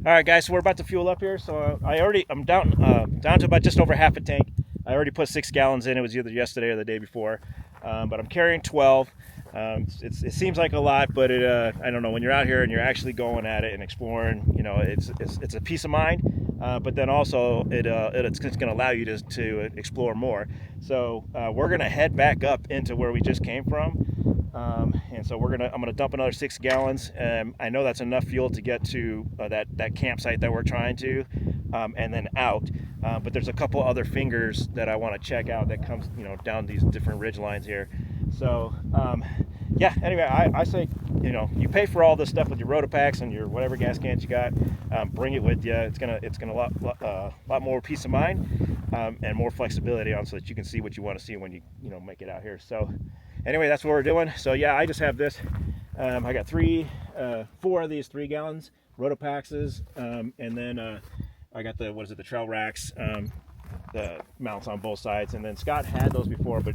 All right, guys, so we're about to fuel up here. So I'm down to about just over half a tank. I already put 6 gallons in. It was either yesterday or the day before, but I'm carrying 12. It seems like a lot, but I don't know, when you're out here and you're actually going at it and exploring, you know, it's a peace of mind, but then also it's going to allow you to explore more. So we're going to head back up into where we just came from. And so I'm gonna dump another 6 gallons. I know that's enough fuel to get to that campsite that we're trying to, and then out. But there's a couple other fingers that I want to check out that comes, you know, down these different ridge lines here. So yeah. Anyway, I say, you know, you pay for all this stuff with your Rotopacks and your whatever gas cans you got. Bring it with you. It's gonna lot more peace of mind and more flexibility on, so that you can see what you want to see when you make it out here. So. Anyway, that's what we're doing. So yeah, I just have this. I got 4 of these 3 gallons Rotopacks, and then I got the trail racks, the mounts on both sides. And then Scott had those before, but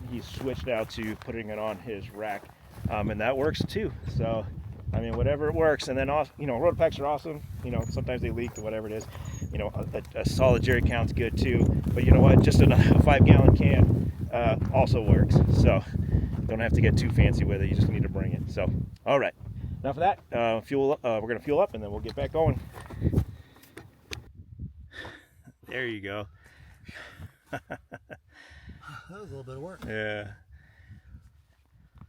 he switched out to putting it on his rack, and that works too. So I mean, whatever it works. And then Rotopacks are awesome. You know, sometimes they leak or whatever it is. You know, a solid jerry count's good too. But you know what? Just a 5-gallon can also works. So don't have to get too fancy with it. You just need to bring it. So all right, enough of that. We're gonna fuel up and then we'll get back going. There you go. That was a little bit of work. Yeah.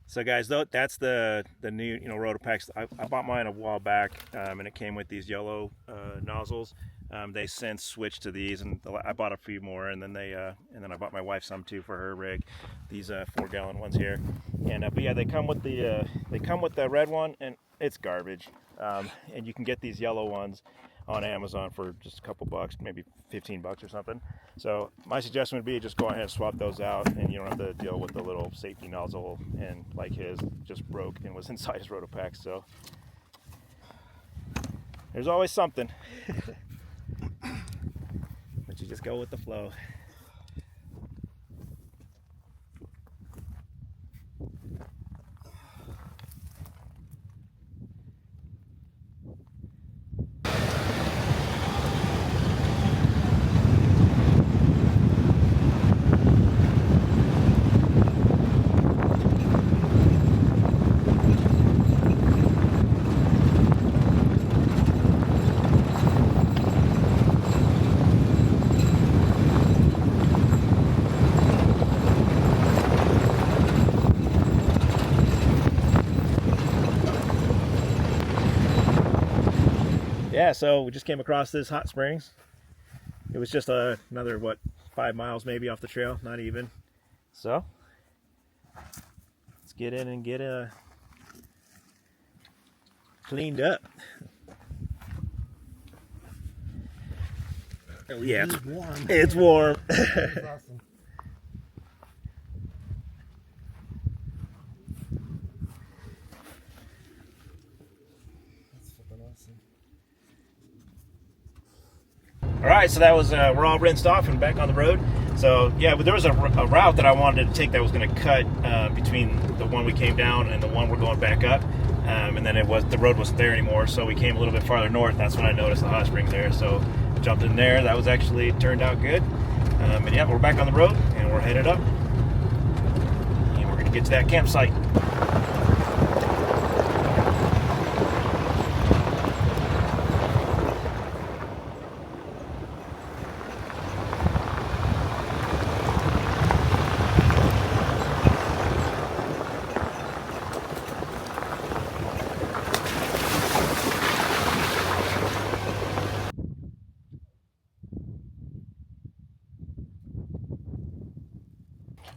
So guys, though, that's the new Rotopacks. I bought mine a while back, and it came with these yellow nozzles. They since switched to these, and I bought a few more, and then and then I bought my wife some too for her rig. These 4-gallon ones here, and but yeah, they come with the red one, and it's garbage. And you can get these yellow ones on Amazon for just a couple bucks, maybe $15 or something. So my suggestion would be just go ahead and swap those out, and you don't have to deal with the little safety nozzle, and like his just broke and was inside his Rotopack. So there's always something. But you just go with the flow. Yeah, so we just came across this hot springs. It was just another 5 miles maybe off the trail, not even. So let's get in and get cleaned up. Oh yeah, It's warm. it's warm. That's awesome. That's flipping awesome. All right, so that was we're all rinsed off and back on the road. So yeah, but there was a route that I wanted to take that was going to cut between the one we came down and the one we're going back up, and then the road wasn't there anymore. So we came a little bit farther north. That's when I noticed the hot springs there. So jumped in there. That was actually turned out good. And yeah, we're back on the road and we're headed up, and we're going to get to that campsite.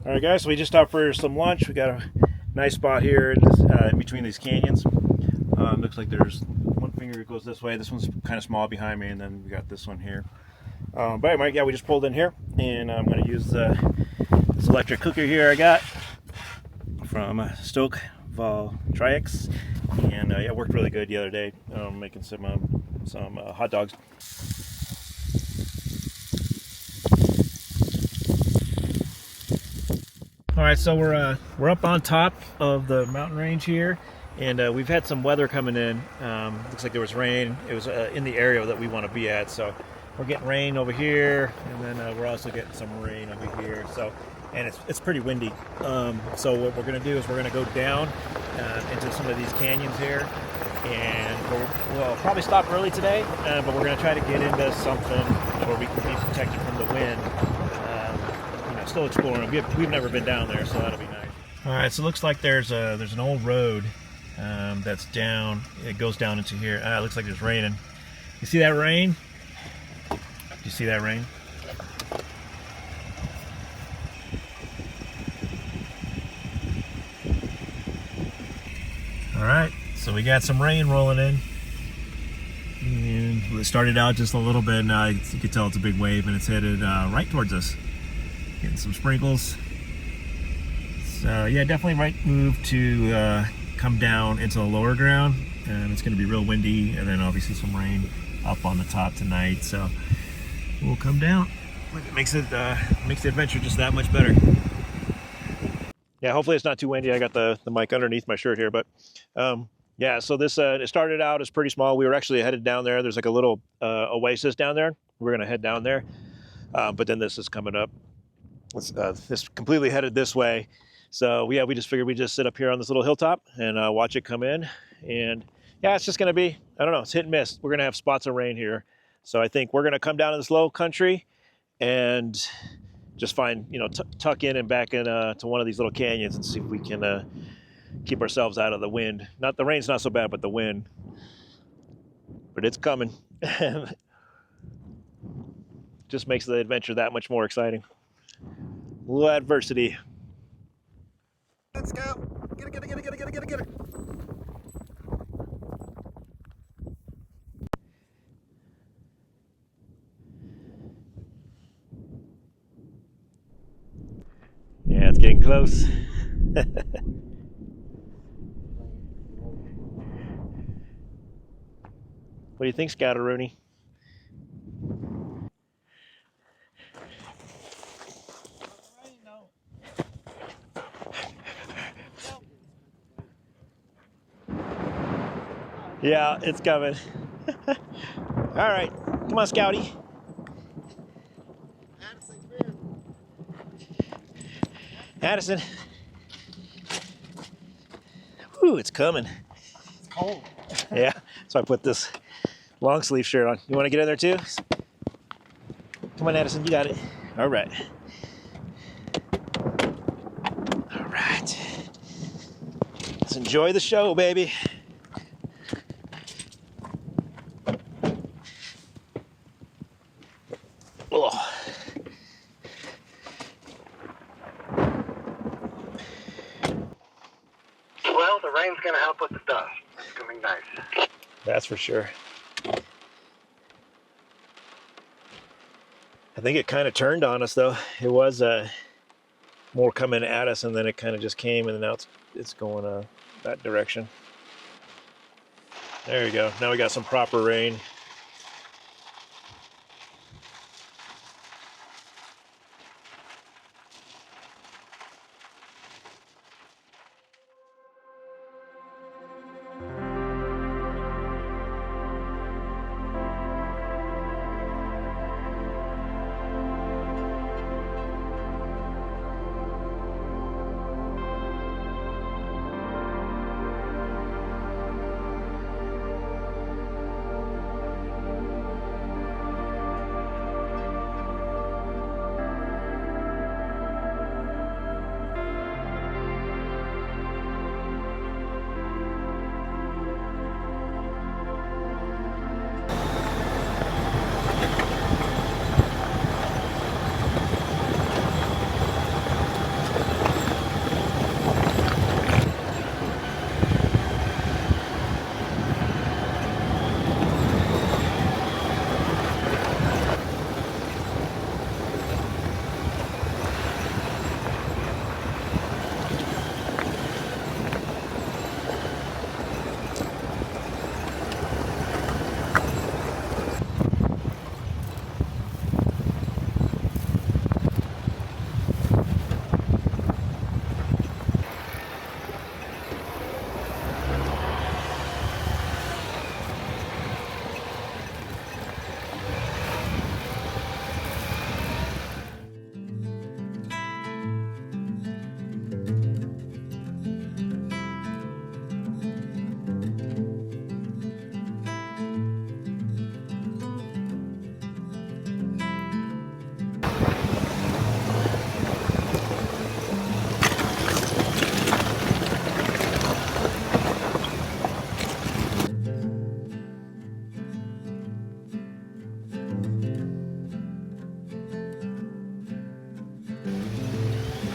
All right, guys, so we just stopped for some lunch. We got a nice spot here in between these canyons. Looks like there's one finger that goes this way. This one's kind of small behind me, and then we got this one here. But anyway, yeah, we just pulled in here, and I'm going to use this electric cooker here I got from Stoke Voltaics, and yeah, it worked really good the other day, making some hot dogs. All right, so we're up on top of the mountain range here, And we've had some weather coming in. Looks like there was rain. It was in the area that we want to be at. So we're getting rain over here, and then we're also getting some rain over here. So, and it's pretty windy. So what we're going to do is we're going to go down into some of these canyons here, and we'll probably stop early today, but we're going to try to get into something where we can be protected from the wind. Still exploring. We've never been down there, so that'll be nice. All right, so it looks like there's an old road that's down. It goes down into here. It looks like there's raining. You see that rain? You see that rain? All right, so we got some rain rolling in. And it started out just a little bit. Now you can tell it's a big wave, and it's headed right towards us. Getting some sprinkles. So yeah, definitely right move to come down into the lower ground, and it's going to be real windy, and then obviously some rain up on the top tonight. So we'll come down. It makes the adventure just that much better. Yeah, hopefully it's not too windy. I got the mic underneath my shirt here, but yeah. So this it started out as pretty small. We were actually headed down there. There's like a little oasis down there. We're going to head down there, but then this is coming up. This completely headed this way. So yeah, we just figured we'd just sit up here on this little hilltop and watch it come in. And yeah, it's just going to be, I don't know, it's hit and miss. We're going to have spots of rain here. So I think we're going to come down to this low country and just find, tuck in and back in to one of these little canyons and see if we can keep ourselves out of the wind. The rain's not so bad, but the wind. But it's coming. Just makes the adventure that much more exciting. A little adversity. Let's go. Get it. Yeah, it's getting close. What do you think, Scoutaroonie? Yeah, it's coming. All right, come on, Scouty. Addison. Whew, it's coming. It's cold. Yeah, so I put this long sleeve shirt on. You want to get in there too? Come on, Addison, you got it. All right. All right. Let's enjoy the show, baby. Oh. Well, the rain's going to help with the dust. It's going to be nice. That's for sure. I think it kind of turned on us, though. It was more coming at us, and then it kind of just came, and now it's going that direction. There you go. Now we got some proper rain.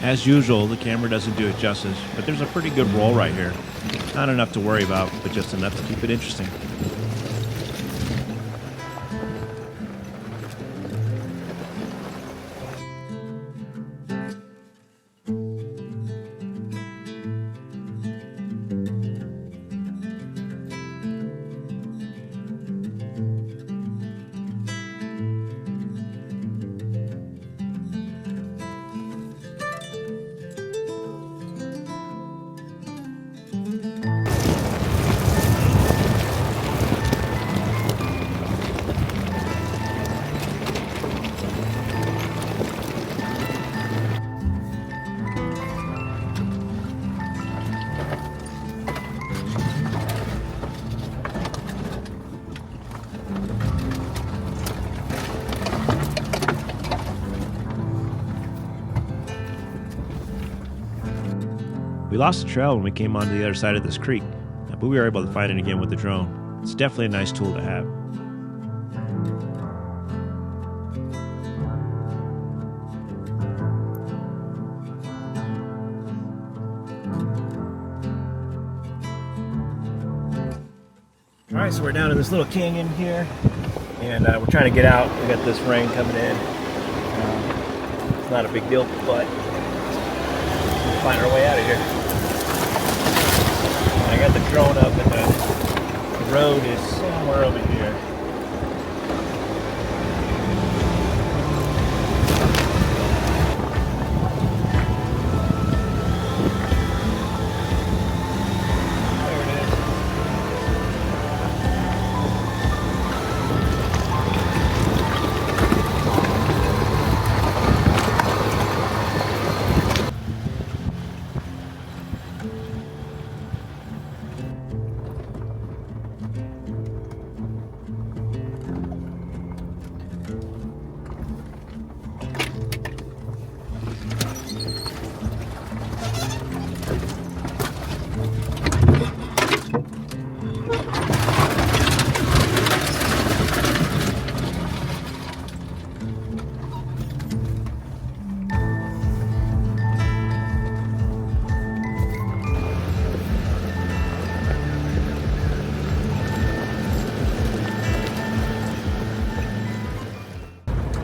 As usual, the camera doesn't do it justice, but there's a pretty good roll right here. Not enough to worry about, but just enough to keep it interesting. We lost the trail when we came onto the other side of this creek, but we were able to find it again with the drone. It's definitely a nice tool to have. Alright, so we're down in this little canyon here, and we're trying to get out. We got this rain coming in. It's not a big deal, but we'll find our way out of here. I got the drone up, and the road is somewhere over here.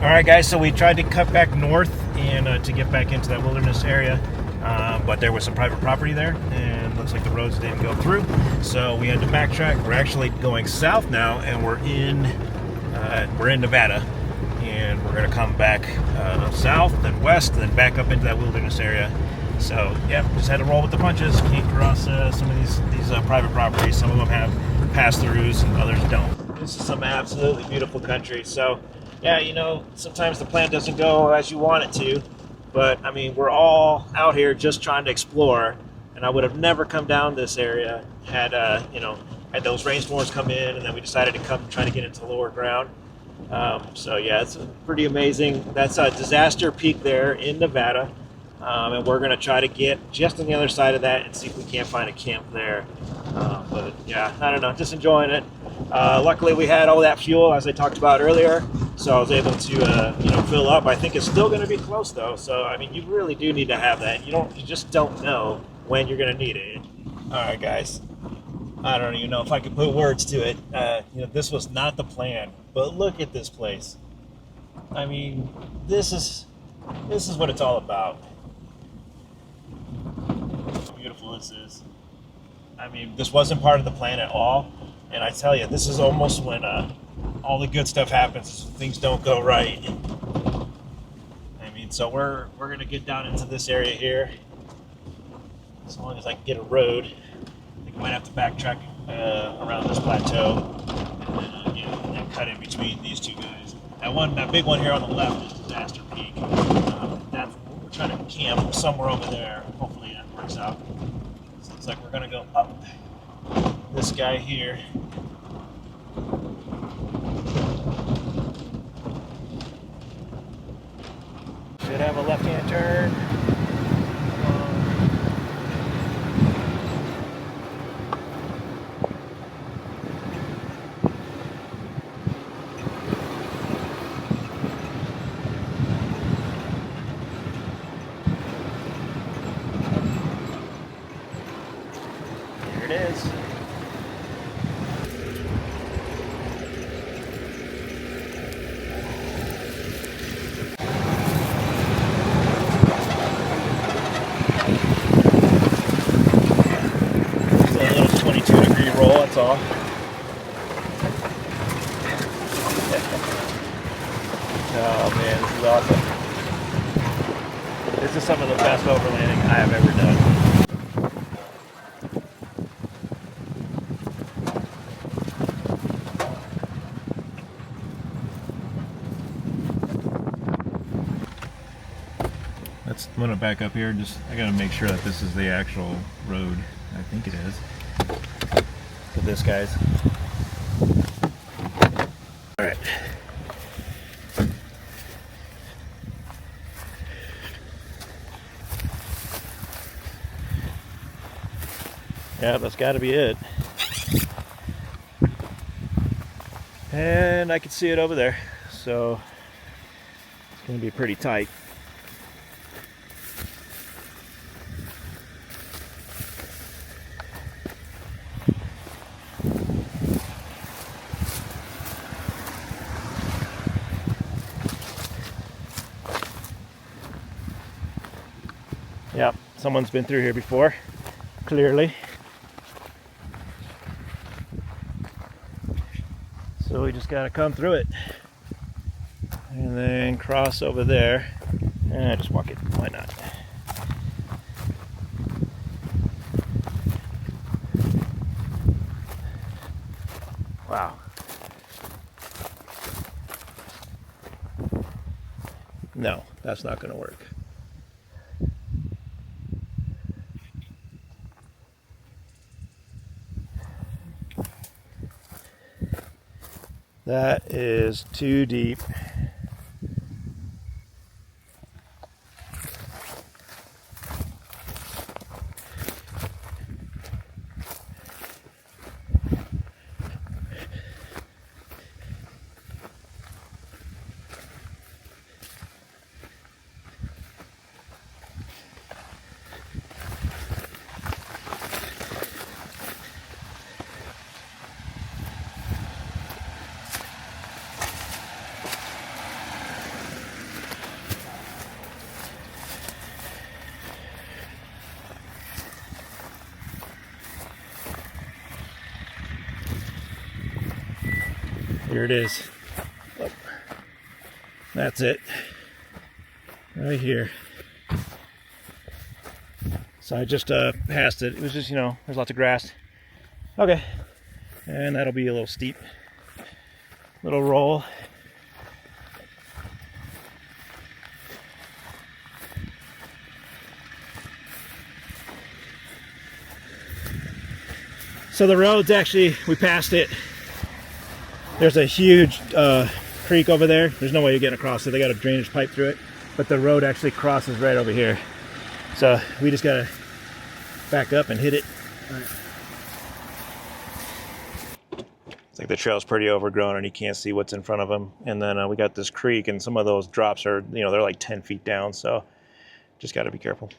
Alright guys, so we tried to cut back north and to get back into that wilderness area, but there was some private property there and looks like the roads didn't go through, so we had to backtrack. We're actually going south now, and we're in Nevada, and we're going to come back south, then west, then back up into that wilderness area. So yeah, just had to roll with the punches. Came across some of these private properties. Some of them have pass-throughs and others don't. This is some absolutely beautiful country. So yeah, you know, sometimes the plan doesn't go as you want it to, but I mean, we're all out here just trying to explore, and I would have never come down this area had had those rainstorms come in, and then we decided to come try to get into the lower ground. So yeah, it's pretty amazing. That's a Disaster Peak there in Nevada, and we're going to try to get just on the other side of that and see if we can't find a camp there. But yeah, I don't know, just enjoying it. Luckily we had all that fuel, as I talked about earlier, so I was able to fill up. I think it's still going to be close though, so I mean, you really do need to have that. You just don't know when you're going to need it. All right guys, I don't even know if I can put words to it. This was not the plan, but look at this place. I mean, this is what it's all about. How beautiful this is. I mean, this wasn't part of the plan at all, and I tell you, this is almost when all the good stuff happens. Things don't go right. I mean, so we're gonna get down into this area here, as long as I can get a road. I think I might have to backtrack around this plateau and then cut in between these two guys. That big one here on the left is Disaster Peak. We're trying to camp somewhere over there. Hopefully that works out. So looks like we're gonna go up this guy here. Should have a left-hand turn. it is. It's a little 22-degree roll, that's all. Oh man, this is awesome. This is some of the best overlanding I have ever done. I'm gonna back up here. I gotta make sure that this is the actual road. I think it is. Look at this, guys. All right. Yeah, that's got to be it. And I can see it over there, so it's going to be pretty tight. Yep, someone's been through here before, clearly. So we just gotta come through it and then cross over there and just walk it. Why not? Wow. No, that's not gonna work. That is too deep. Here it is. Oh, that's it. Right here. So I just passed it. It was just, there's lots of grass. Okay. And that'll be a little steep. Little roll. So the road's actually, we passed it. There's a huge creek over there. There's no way you're getting across it. They got a drainage pipe through it. But the road actually crosses right over here. So we just gotta back up and hit it. Right. It's like the trail's pretty overgrown and you can't see what's in front of them. And then we got this creek and some of those drops are, they're like 10 feet down. So just gotta be careful.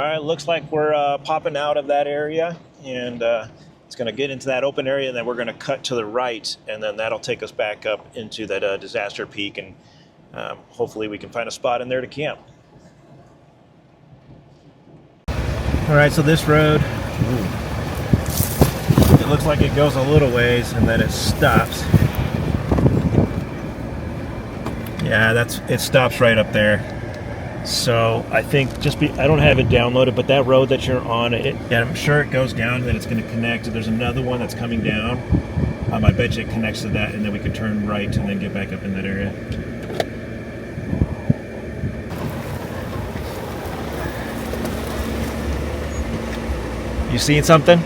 right, looks like we're popping out of that area, and it's going to get into that open area, and then we're going to cut to the right, and then that'll take us back up into that disaster peak, and hopefully we can find a spot in there to camp. All right, so this road, it looks like it goes a little ways and then it stops. Yeah, it stops right up there. So I think I don't have it downloaded, but that road that you're on, and I'm sure it goes down and then it's going to connect. There's another one that's coming down. I bet you it connects to that, and then we can turn right and then get back up in that area. You seeing something?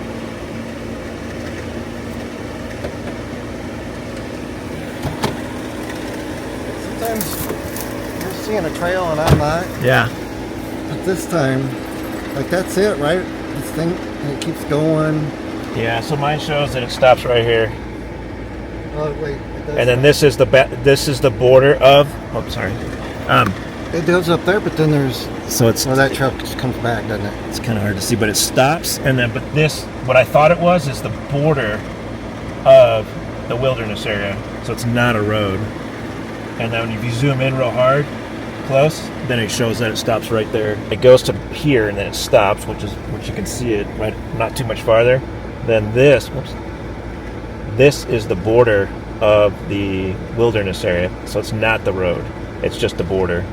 Sometimes you're seeing a trail and I'm not. Yeah. But this time, like that's it, right? This thing, and it keeps going. Yeah, so mine shows that it stops right here. Oh wait. And then this is the border of. Oh, sorry. It goes up there, but then there's. So it's. Well, that trail just comes back, doesn't it? It's kind of hard to see, but it stops, and then but this, what I thought it was, is the border of the wilderness area. So it's not a road. And then if you zoom in real hard, close, then it shows that it stops right there. It goes to here, and then it stops, which you can see it right, not too much farther. Then this is the border of the wilderness area. So it's not the road. It's just the border.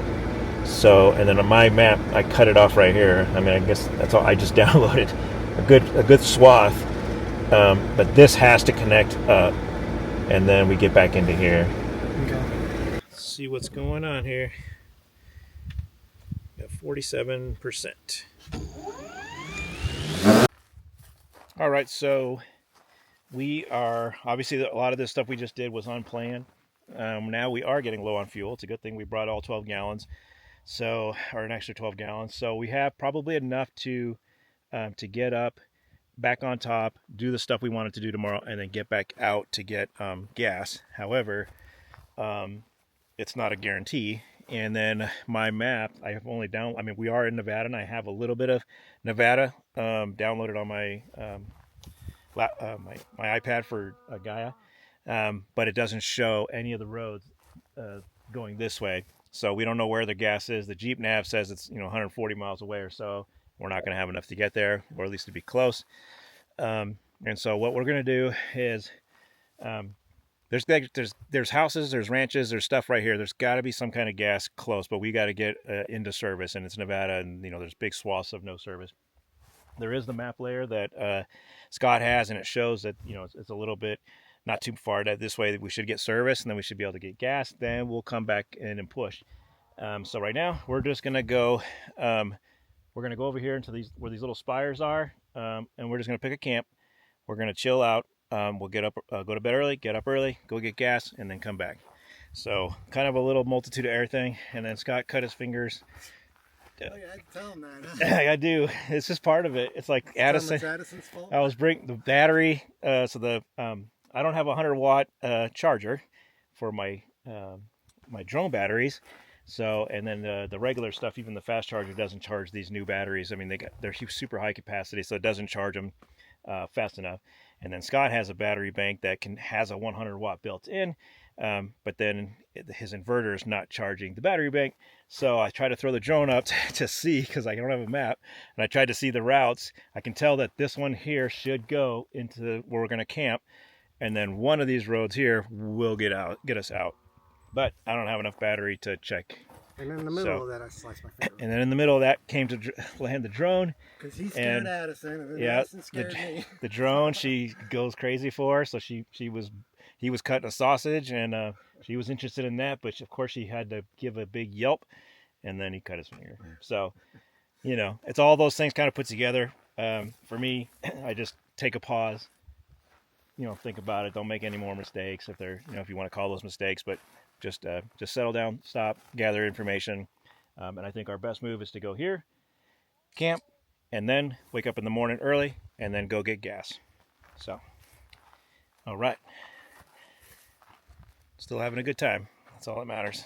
So, and then on my map, I cut it off right here. I mean, I guess that's all. I just downloaded a good swath, but this has to connect up, and then we get back into here. Okay. Let's see what's going on here. Got 47%. All right, so we are obviously a lot of this stuff we just did was unplanned. Now we are getting low on fuel. It's a good thing we brought all 12 gallons. So, or an extra 12 gallons. So we have probably enough to get up, back on top, do the stuff we wanted to do tomorrow, and then get back out to get gas. However, it's not a guarantee. And then my map, I have only we are in Nevada, and I have a little bit of Nevada downloaded on my my iPad for Gaia, but it doesn't show any of the roads going this way. So we don't know where the gas is. The Jeep nav says it's 140 miles away or so. We're not going to have enough to get there, or at least to be close. And so what we're going to do is there's houses, there's ranches, there's stuff right here. There's got to be some kind of gas close, but we got to get into service, and it's Nevada, and there's big swaths of no service. There is the map layer that Scott has, and it shows that it's a little bit. Not too far this way, we should get service, and then we should be able to get gas. Then we'll come back in and push. So right now we're just gonna go. We're gonna go over here into where these little spires are, and we're just gonna pick a camp. We're gonna chill out. We'll get up, go to bed early, get up early, go get gas, and then come back. So kind of a little multitude of everything. And then Scott cut his fingers. Oh yeah, I can tell him that. Huh? I do. It's just part of it. It's like Addison's fault. I was bringing the battery, so the I don't have a 100-watt charger for my my drone batteries. So, and then the regular stuff, even the fast charger doesn't charge these new batteries. I mean, they're super high capacity, so it doesn't charge them fast enough. And then Scott has a battery bank that has a 100-watt built in, but then his inverter is not charging the battery bank. So I try to throw the drone up to see, because I don't have a map, and I tried to see the routes. I can tell that this one here should go into where we're going to camp. And then one of these roads here will get us out. But I don't have enough battery to check. And in the middle of that, I sliced my finger. And then in the middle of that came to land the drone. Because he scared Addison, and then Addison scared me. The drone, she goes crazy for. So he was cutting a sausage, and she was interested in that. But of course, she had to give a big yelp, and then he cut his finger. So, it's all those things kind of put together. For me, I just take a pause. Think about it. Don't make any more mistakes if if you want to call those mistakes, but just settle down, stop, gather information. And I think our best move is to go here, camp, and then wake up in the morning early, and then go get gas. So, all right. Still having a good time. That's all that matters.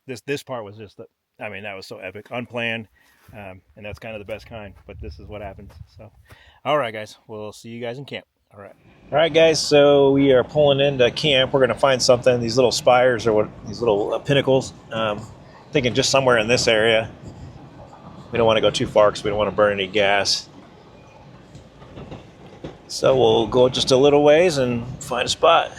This part was just I mean, that was so epic, unplanned, and that's kind of the best kind, but this is what happens. So, all right, guys, we'll see you guys in camp. All right, guys, so we are pulling into camp. We're going to find something, these little spires or what, these little pinnacles. Thinking just somewhere in this area. We don't want to go too far because we don't want to burn any gas. So we'll go just a little ways and find a spot.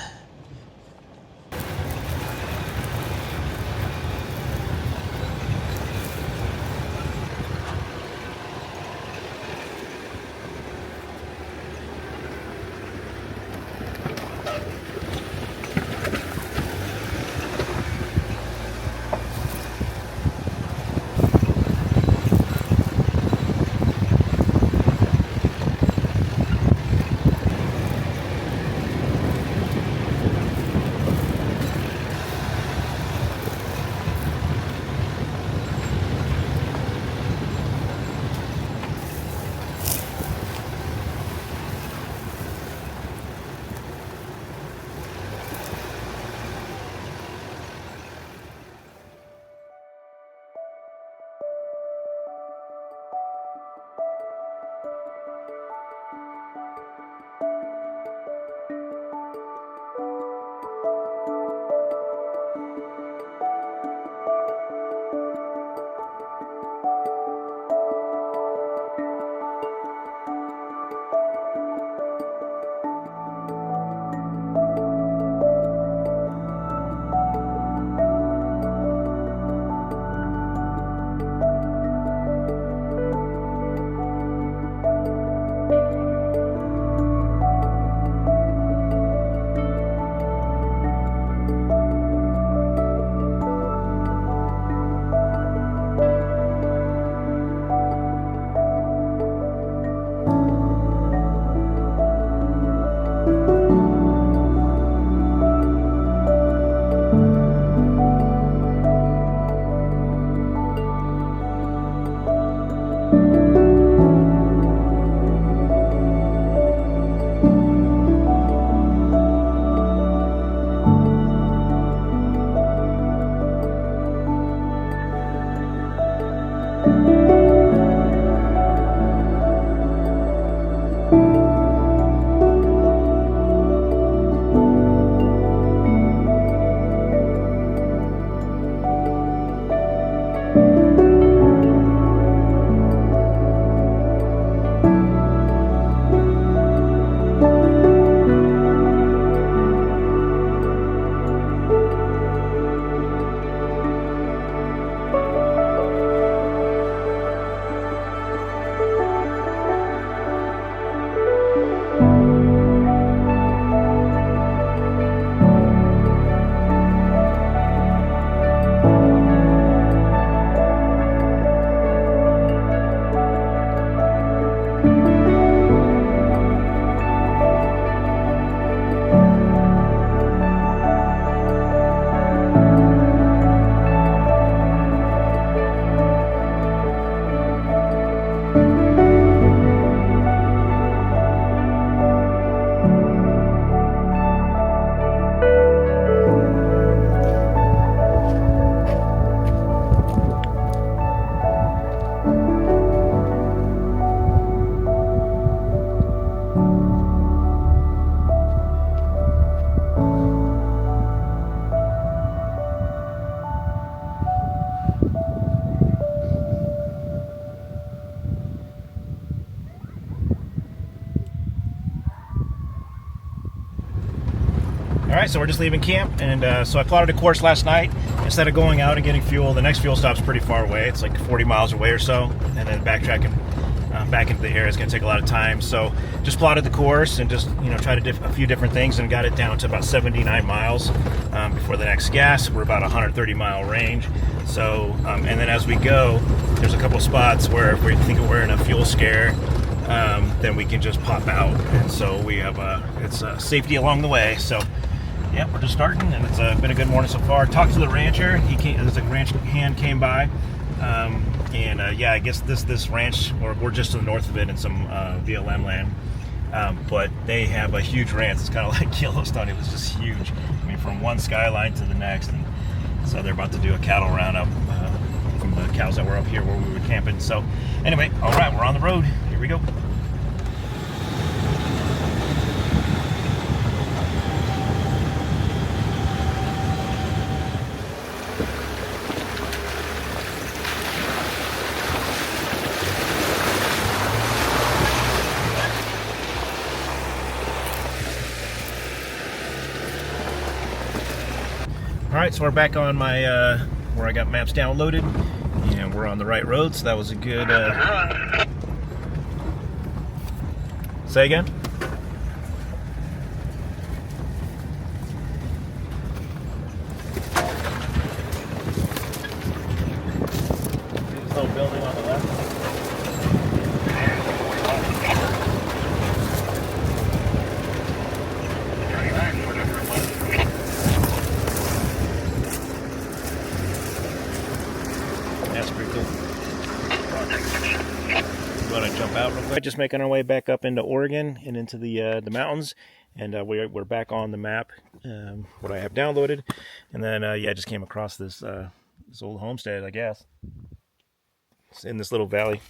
All right, so we're just leaving camp, and so I plotted a course last night. Instead of going out and getting fuel, the next fuel stop's pretty far away. It's like 40 miles away or so, and then backtracking back into the area is going to take a lot of time. So just plotted the course and just tried a few different things and got it down to about 79 miles before the next gas. We're about 130 mile range. So and then as we go, there's a couple spots where if we think we're in a fuel scare, then we can just pop out. And so we have it's safety along the way. So yeah, we're just starting, and it's been a good morning so far. Talked to the rancher. There's a ranch hand came by, yeah, I guess this ranch, we're just to the north of it in some BLM land, but they have a huge ranch. It's kind of like Yellowstone. It was just huge. I mean, from one skyline to the next, and so they're about to do a cattle roundup from cows that were up here where we were camping. So anyway, all right, we're on the road. Here we go. Alright, so we're back on my, where I got maps downloaded, and we're on the right road, so that was a good, say again? This little building on the left. That's pretty cool. We want to jump out real quick. Just making our way back up into Oregon and into the mountains, and we're back on the map. What I have downloaded, and then yeah, I just came across this this old homestead, I guess. It's in this little valley.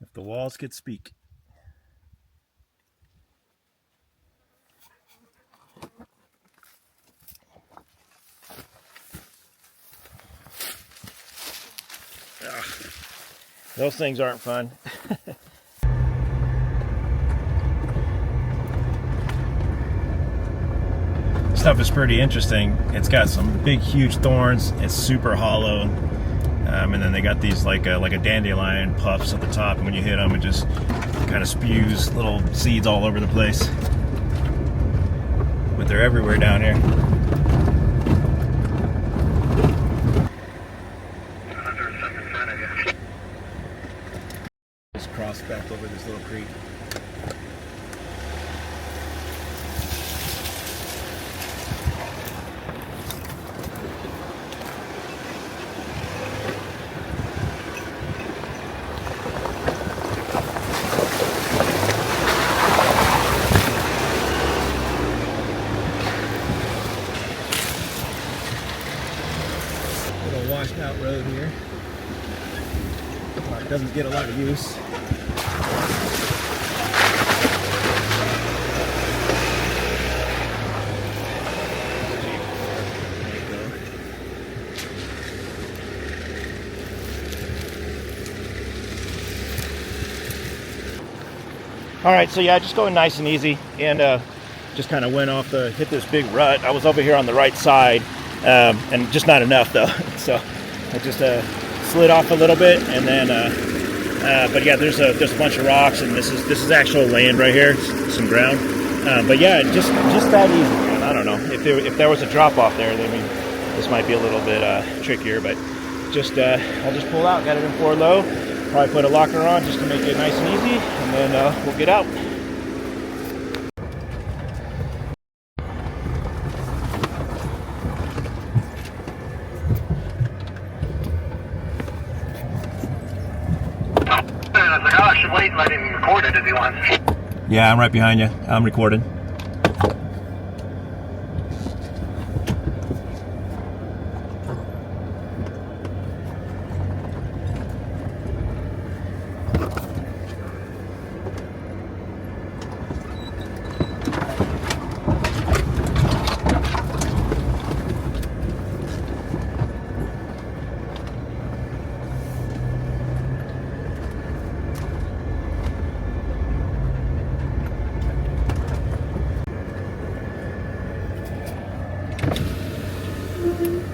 If the walls could speak. Ugh. Those things aren't fun. Stuff is pretty interesting. It's got some big, huge thorns. It's super hollow. And then they got these like a dandelion puffs at the top, and when you hit them, it just kind of spews little seeds all over the place. But they're everywhere down here. Just cross back over this little creek. Washed out road here. It doesn't get a lot of use. All right, so yeah, just going nice and easy, and just kind of went off hit this big rut. I was over here on the right side, and just not enough though. So I just slid off a little bit, and then but yeah, there's a bunch of rocks, and this is actual land right here, some ground. But yeah, just that easy, man. I don't know if there was a drop off there, then this might be a little bit trickier. But just I'll just pull out. Got it in 4 low. Probably put a locker on just to make it nice and easy, and then we'll get out. Wait and let him record it if he wants. Yeah, I'm right behind you. I'm recording.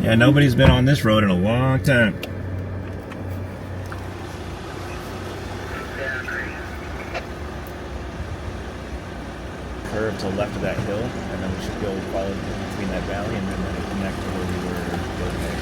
Yeah, nobody's been on this road in a long time. Curve to the left of that hill, and then we should go follow between that valley, and then it'll connect to where we were going there.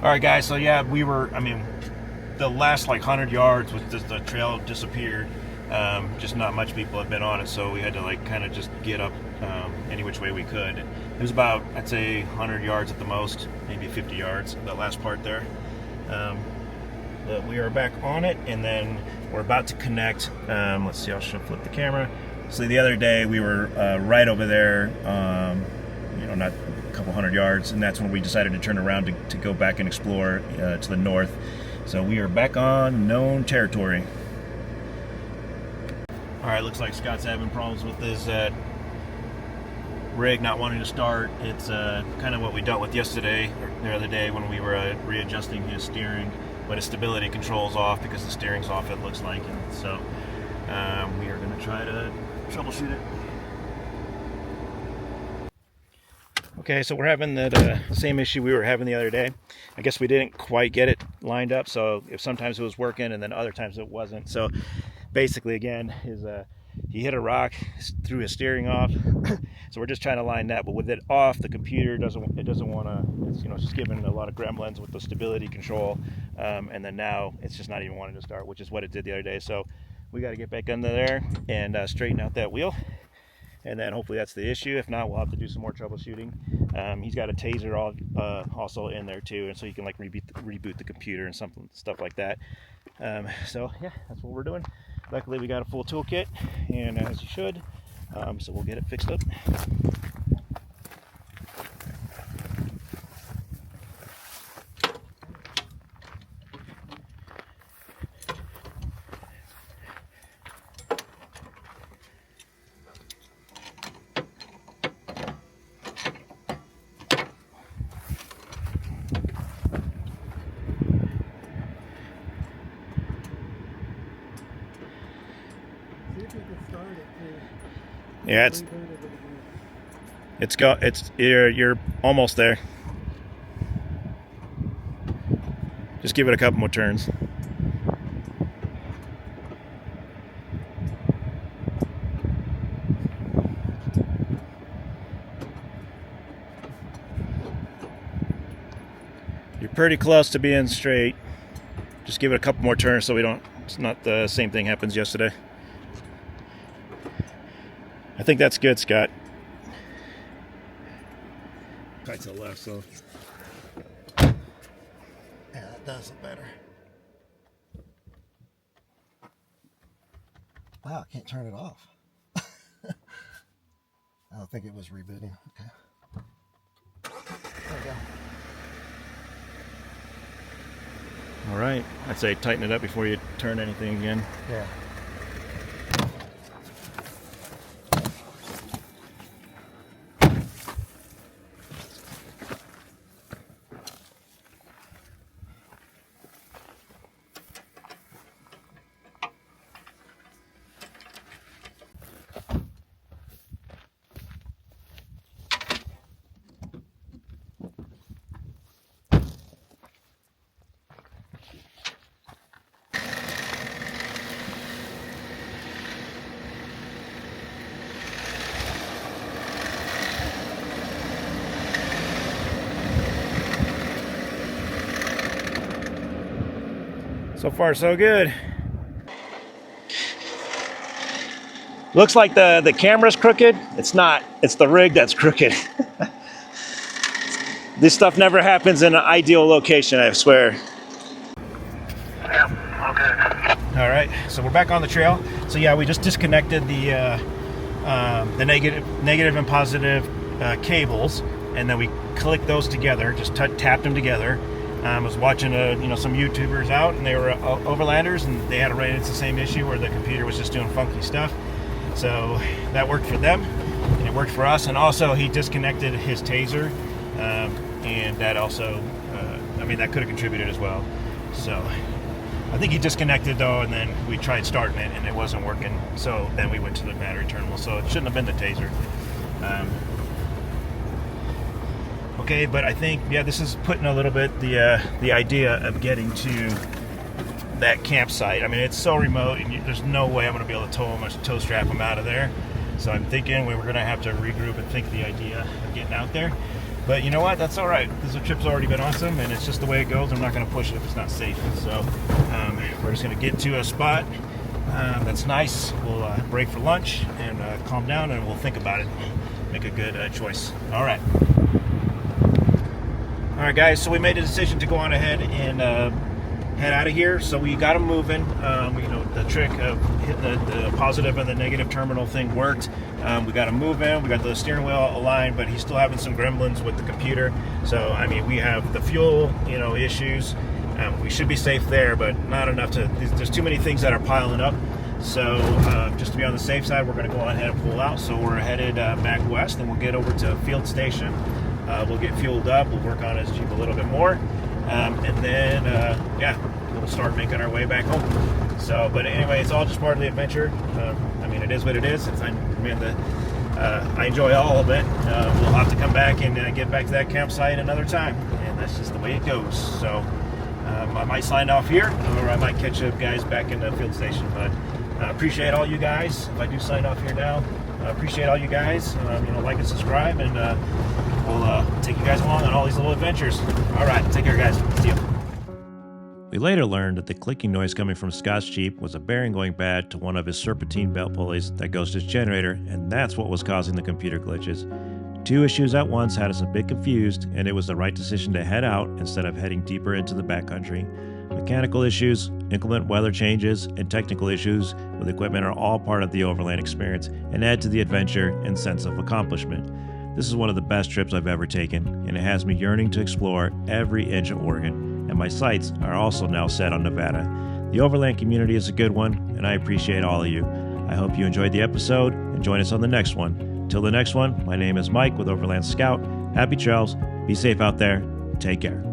All right, guys. So yeah, we were. I mean, the last like 100 yards was just the trail disappeared. Just not much people have been on it, so we had to like kind of just get up any which way we could. It was about, I'd say, 100 yards at the most, maybe 50 yards. That last part there. But we are back on it, and then we're about to connect. Let's see. I'll flip the camera. So the other day we were right over there. You know, not a couple 100 yards, and that's when we decided to turn around to go back and explore to the north. So we are back on known territory. All right, looks like Scott's having problems with his rig not wanting to start. It's kind of what we dealt with yesterday, or the other day, when we were readjusting his steering, but his stability control's off because the steering's off, it looks like. And so we are going to try to troubleshoot it. Okay, so we're having the same issue we were having the other day. I guess we didn't quite get it lined up, so if sometimes it was working and then other times it wasn't. So basically, again, he hit a rock, threw his steering off. So we're just trying to line that, but with it off, the computer doesn't want to. It's, you know, it's just giving a lot of gremlins with the stability control, and then now it's just not even wanting to start, which is what it did the other day. So we got to get back under there and straighten out that wheel. And then hopefully that's the issue. If not, we'll have to do some more troubleshooting. He's got a taser also in there too, and so you can like reboot the computer and stuff like that. So yeah, that's what we're doing. Luckily we got a full toolkit, and as you should. So we'll get it fixed up. Yeah, you're almost there. Just give it a couple more turns. You're pretty close to being straight. Just give it a couple more turns so it's not the same thing happens yesterday. I think that's good, Scott. Right to the left, so. Yeah, that does look better. Wow, I can't turn it off. I don't think it was rebooting. Okay. There we go. All right. I'd say tighten it up before you turn anything again. Yeah. So far, so good. Looks like the camera's crooked. It's not. It's the rig that's crooked. This stuff never happens in an ideal location, I swear. Yep, okay. All right, so we're back on the trail. So yeah, we just disconnected the negative and positive cables, and then we clicked those together, just tapped them together. I was watching some YouTubers out, and they were overlanders, and they had ran into the same issue where the computer was just doing funky stuff. So that worked for them, and it worked for us. And also, he disconnected his taser, and that also, that could have contributed as well. So I think he disconnected though, and then we tried starting it, and it wasn't working. So then we went to the battery terminal. So it shouldn't have been the taser. Okay, but I think, yeah, this is putting a little bit the idea of getting to that campsite. I mean, it's so remote, and there's no way I'm going to be able to tow strap them out of there. So I'm thinking we were going to have to regroup and think the idea of getting out there. But you know what? That's all right. This trip's already been awesome, and it's just the way it goes. I'm not going to push it if it's not safe. So we're just going to get to a spot that's nice. We'll break for lunch and calm down, and we'll think about it. Make a good choice. All right. All right, guys. So we made a decision to go on ahead and head out of here. So we got them moving. The trick of hitting the positive and the negative terminal thing worked. We got him moving. We got the steering wheel aligned, but he's still having some gremlins with the computer. So I mean, we have the fuel, issues. We should be safe there, but not enough to. There's too many things that are piling up. So just to be on the safe side, we're going to go ahead and pull out. So we're headed back west, and we'll get over to Field Station. We'll get fueled up. We'll work on his Jeep a little bit more, and then we'll start making our way back home. So, but anyway, it's all just part of the adventure. I mean, it is what it is. I enjoy all of it. We'll have to come back and get back to that campsite another time, and that's just the way it goes. So I might sign off here, or I might catch you guys back in the Field Station. But I appreciate all you guys. If I do sign off here now, I appreciate all you guys. Like and subscribe, and we'll take you guys along on all these little adventures. All right, take care, guys. See you. We later learned that the clicking noise coming from Scott's Jeep was a bearing going bad to one of his serpentine belt pulleys that goes to his generator, and that's what was causing the computer glitches. Two issues at once had us a bit confused, and it was the right decision to head out instead of heading deeper into the backcountry. Mechanical issues, inclement weather changes, and technical issues with equipment are all part of the Overland experience and add to the adventure and sense of accomplishment. This is one of the best trips I've ever taken, and it has me yearning to explore every inch of Oregon. And my sights are also now set on Nevada. The Overland community is a good one, and I appreciate all of you. I hope you enjoyed the episode, and join us on the next one. Till the next one, my name is Mike with Overland Scout. Happy trails, be safe out there, take care.